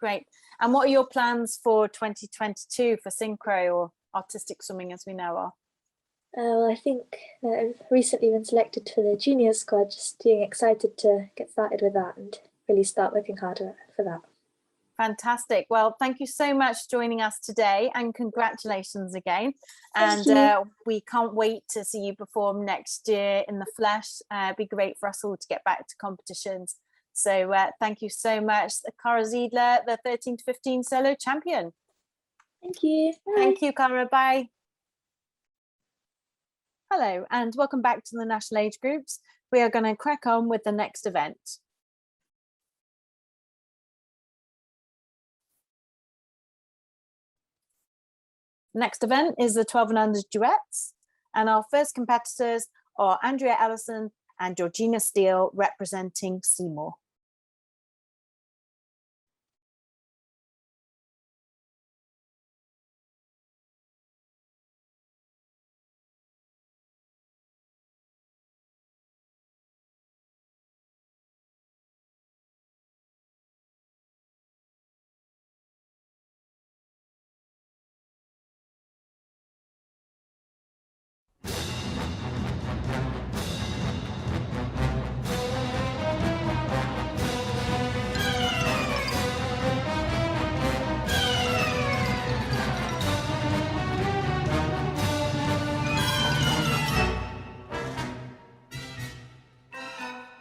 Great. And what are your plans for 2022 for synchro or artistic swimming, as we know are? Well, I think I've recently been selected for the junior squad, just being excited to get started with that and really start working harder for that. Fantastic. Well, thank you so much for joining us today, and congratulations again. Thank And we can't wait to see you perform next year in the flesh. It'd be great for us all to get back to competitions. So thank you so much. Cara Zidler, the 13 to 15 solo champion. Thank you. Bye. Thank you, Cara. Bye. Hello, and welcome back to the national age groups. We are going to crack on with the next event. Next event is the 12 and under duets, and our first competitors are Andrea Allison and Georgina Steele, representing Seymour.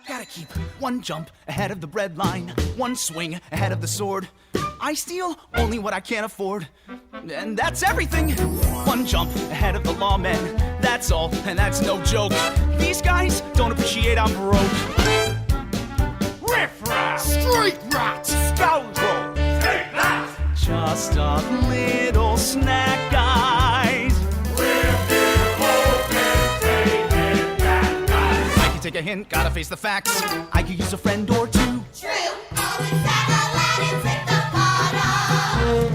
Gotta keep one jump ahead of the bread line, one swing ahead of the sword. I steal only what I can't afford, and that's everything. One jump ahead of the lawmen, that's all, and that's no joke. These guys don't appreciate I'm broke. Riff-raff! Street rat! Scoundrel! Take that! Just a little snack, guys. Take a hint, gotta face the facts. I could use a friend or two. True, always had Aladdin's hit the bottom.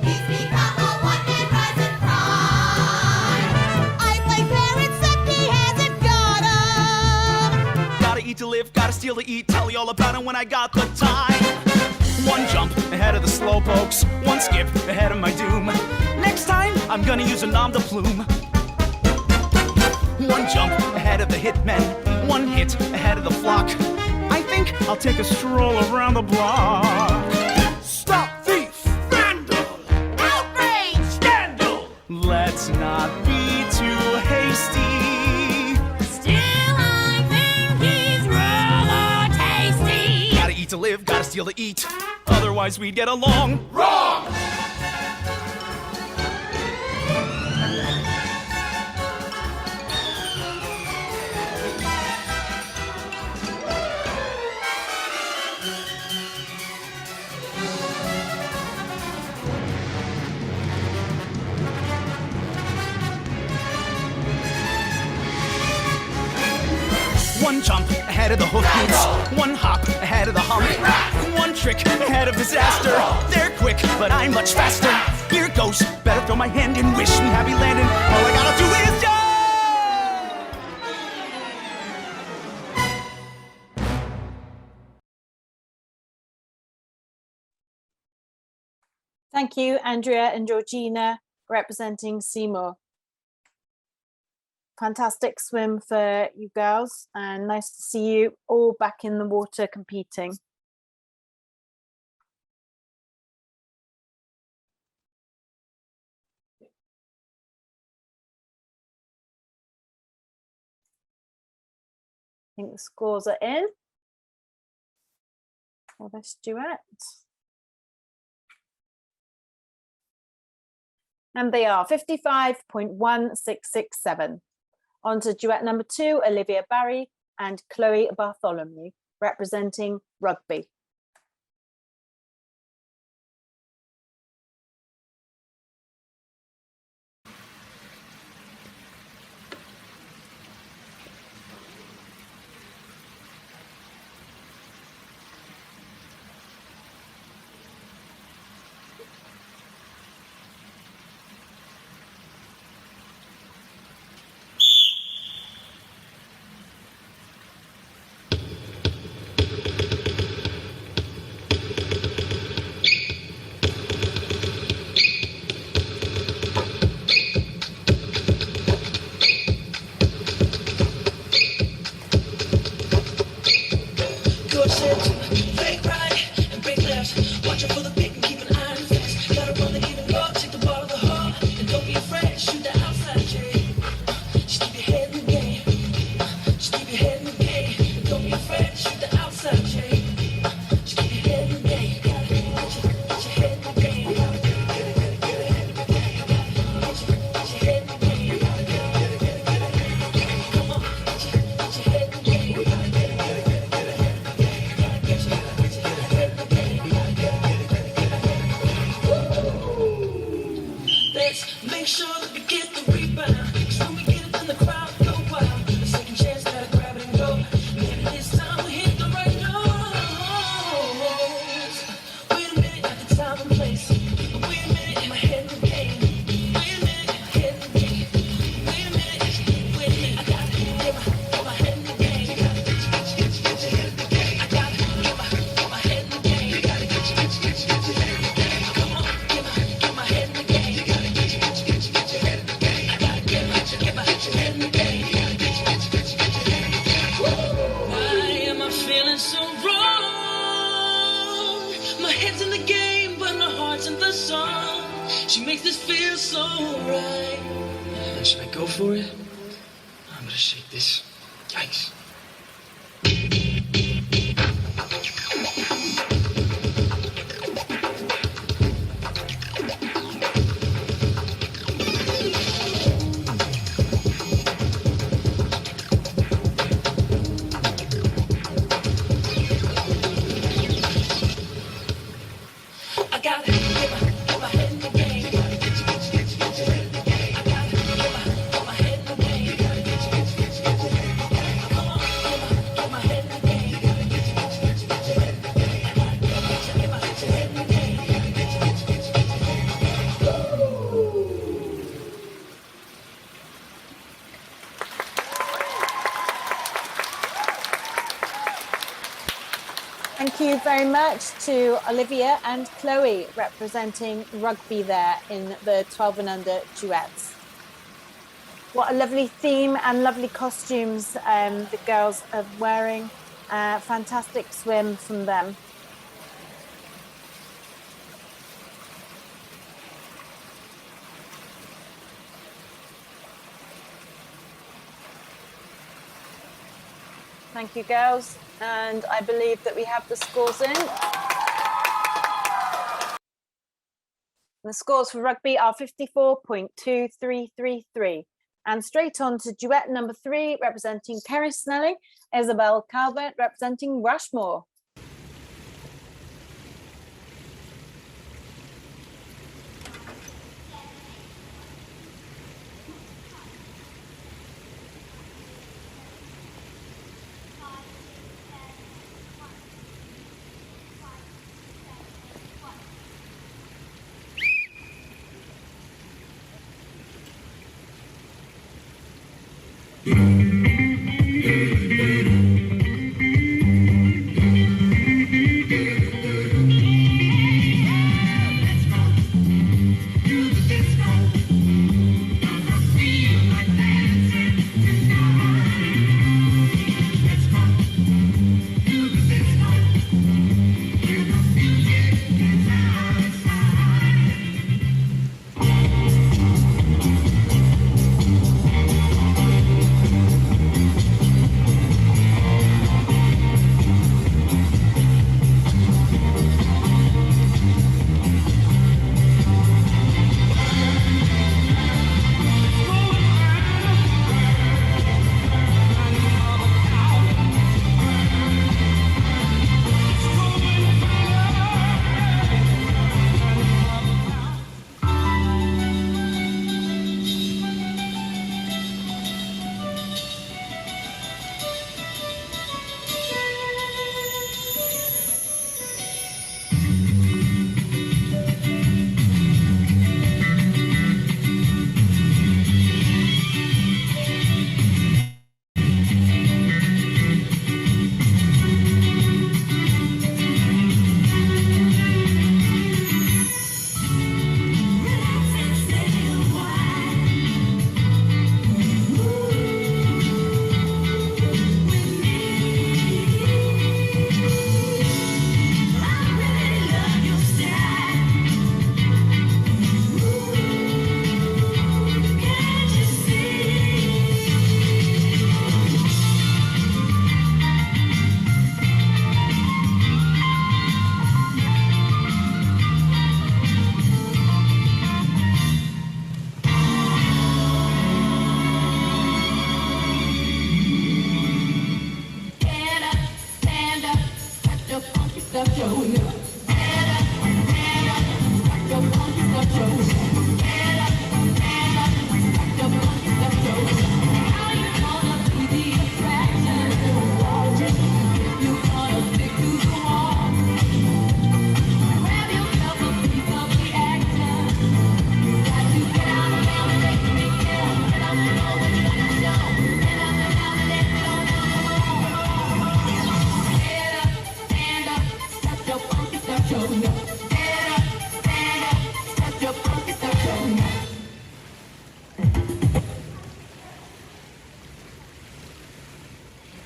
He's become a one-man rise and crime. I play parents that he hasn't got 'em. Gotta eat to live, gotta steal to eat. Tell you all about it when I got the time. One jump ahead of the slow pokes, one skip ahead of my doom. Next time, I'm gonna use a nom de plume. One jump ahead of the hitmen, one hit ahead of the flock. I think I'll take a stroll around the block. Stop thief! Vandal! Outrage! Scandal! Let's not be too hasty. Still, I think he's rather tasty. Gotta eat to live, gotta steal to eat. Otherwise we'd get along. Wrong! One jump ahead of the hoof boots, one hop ahead of the hump, one trick ahead of disaster. They're quick, but I'm much faster. Here goes, better throw my hand in, wish me happy landing. All I gotta do is jump! Thank you, Andrea and Georgina, representing Seymour. Fantastic swim for you girls, and nice to see you all back in the water competing. I think the scores are in. for this duet. And they are 55.1667. On to duet number 2, Olivia Barry and Chloe Bartholomew, representing rugby. Thank you very much to Olivia and Chloe representing rugby there in the 12 and under duets. What a lovely theme and lovely costumes the girls are wearing. Fantastic swim from them. Thank you, girls. And I believe that we have the scores in. The scores for rugby are 54.2333. And straight on to duet number 3, representing Kyris Snelling, Isabel Calvert, representing Rushmore.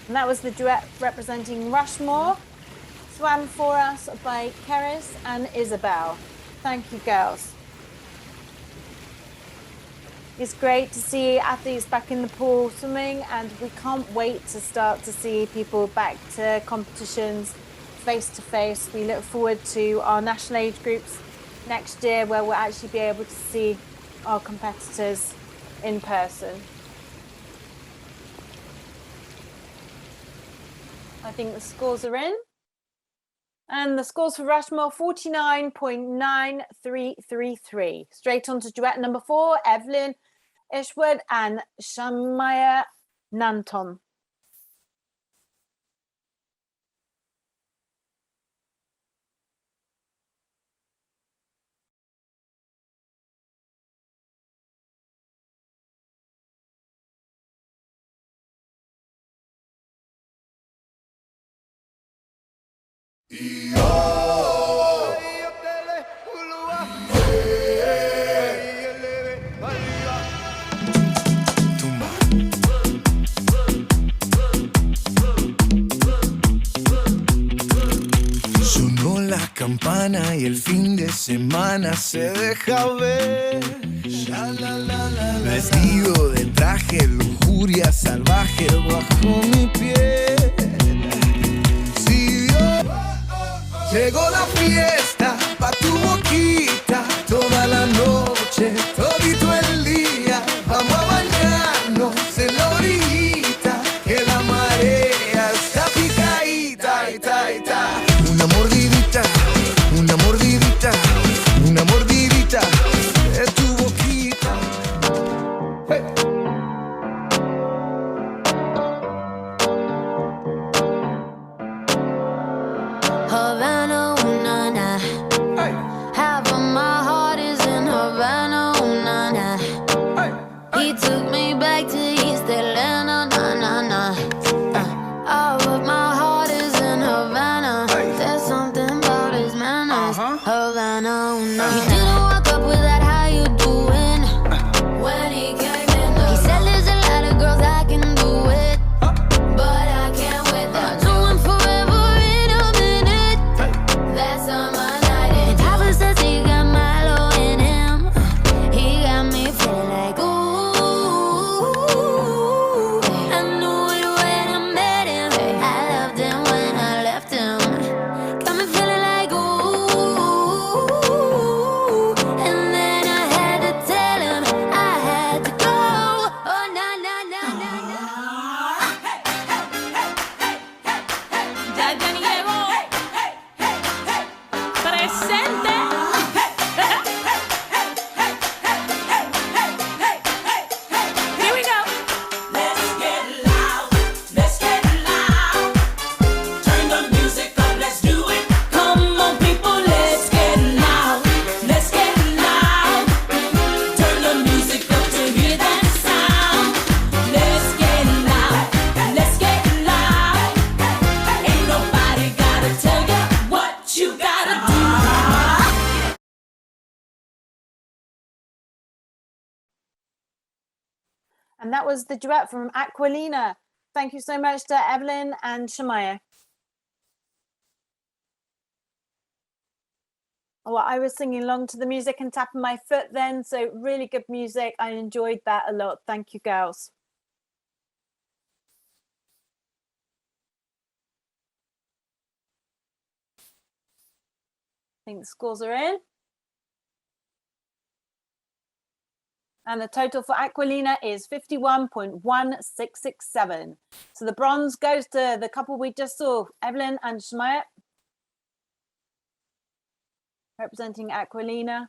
And that was the duet representing Rushmore, swam for us by Kyris and Isabel. Thank you, girls. It's great to see athletes back in the pool swimming, and we can't wait to start to see people back to competitions face to face. We look forward to our national age groups next year, where we'll actually be able to see our competitors in person. I think the scores are in. And the scores for Rushmore, 49.9333. Straight on to duet number 4, Evelyn Sherwood and Shamaya Nanton. Sonó la campana y el fin de semana se deja ver. Vestido de traje, lujuria salvaje bajo mi piel. Si Dios llegó la fiesta pa' tu boquita, toda la noche, todito el día, vamos a bañarnos en la orillita, que la marea está picadita, ita, ita. Una mordidita, una mordidita, una mordidita de tu boquita. Hey. Havana, ooh, na, na. Hey. Half of my heart is in Havana, ooh, na, na. Hey. He took me back to East Atlanta, na, na, na. All of my heart is in Havana. Hey. There's something about his manners. Havana, ooh, na, Uh-huh. He didn't walk up with that, how you doing? When he came in, he said there's a lot of girls I can do it, but I can't with them. Do him forever in a minute. That's on my night. And Papa says he got Milo in him. He got me feeling like ooh. I knew it when I met him. I loved him when I left him. Got me feeling like ooh. And then I had to tell him I had to go. Oh na na na na na. Ya llegó. Presente. Here we go. Let's get loud, let's get loud. Turn the music up, let's do it. Come on, people, let's get loud, let's get loud. Turn the music up to hear that sound. Let's get loud, let's get loud. Ain't nobody gotta tell you what you gotta do. And that was the duet from Aquilina. Thank you so much to Evelyn and Shamaya. Well, I was singing along to the music and tapping my foot then, so really good music. I enjoyed that a lot. Thank you, girls. I think the scores are in. And the total for Aquilina is 51.1667. So the bronze goes to the couple we just saw, Evelyn and Shamaya. representing Aquilina.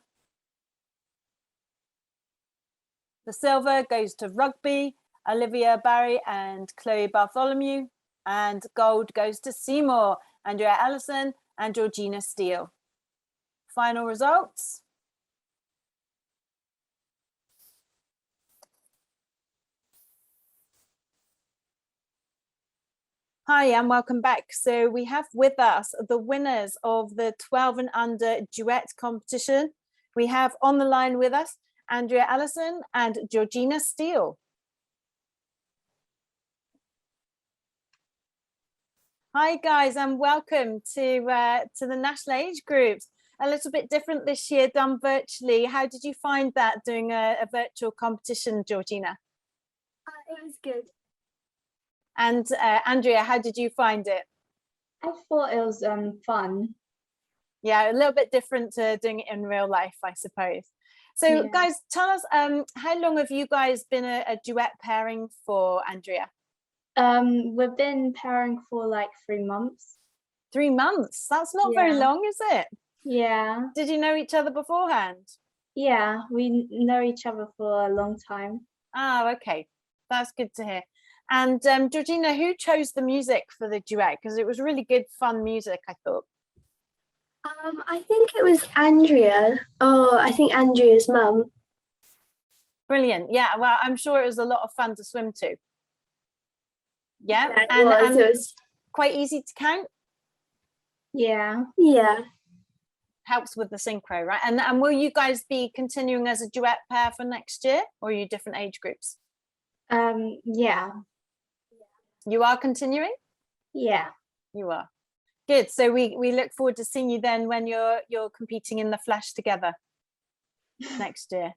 The silver goes to rugby, Olivia Barry and Chloe Bartholomew, and gold goes to Seymour, Andrea Allison and Georgina Steele. Final results. Hi and welcome back. So we have with us the winners of the 12 and under duet competition. We have on the line with us Andrea Allison and Georgina Steele. Hi guys and welcome to the national age groups. A little bit different this year, done virtually. How did you find that, doing a virtual competition, Georgina? It was good. And Andrea, how did you find it? I thought it was fun. Yeah, a little bit different to doing it in real life, I suppose. So Yeah. guys, tell us, how long have you guys been a duet pairing for, Andrea? We've been pairing for like 3 months. 3 months? That's not very Yeah. long, is it? Yeah. Did you know each other beforehand? Yeah, we know each other for a long time. Oh, okay. That's good to hear. And Georgina, who chose the music for the duet? Because it was really good, fun music, I thought. I think it was Andrea. Oh, I think Andrea's mum. Brilliant. Yeah, well, I'm sure it was a lot of fun to swim to. Yeah, Yeah, and it was. quite easy to count. Yeah. Yeah. Helps with the synchro, right? And will you guys be continuing as a duet pair for next year, or are you different age groups? Yeah. You are continuing? Yeah. You are. Good. So we look forward to seeing you then when you're competing in the flash together next year.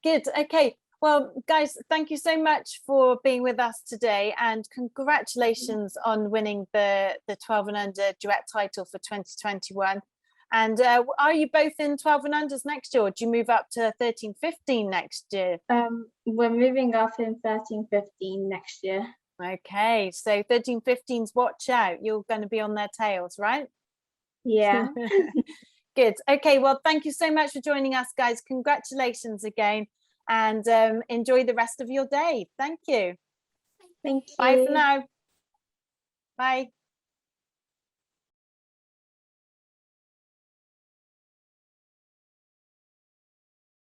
Good. Okay. Well, guys, thank you so much for being with us today, and congratulations on winning the 12 and under duet title for 2021. And are you both in 12 and unders next year, or do you move up to 13, 15 next year? We're moving up in 13, 15 next year. Okay, so 13, 15s, watch out. You're going to be on their tails, right? Yeah. Good. Okay, well, thank you so much for joining us, guys. Congratulations again, and enjoy the rest of your day. Thank you. Thank you. Bye for now. Bye.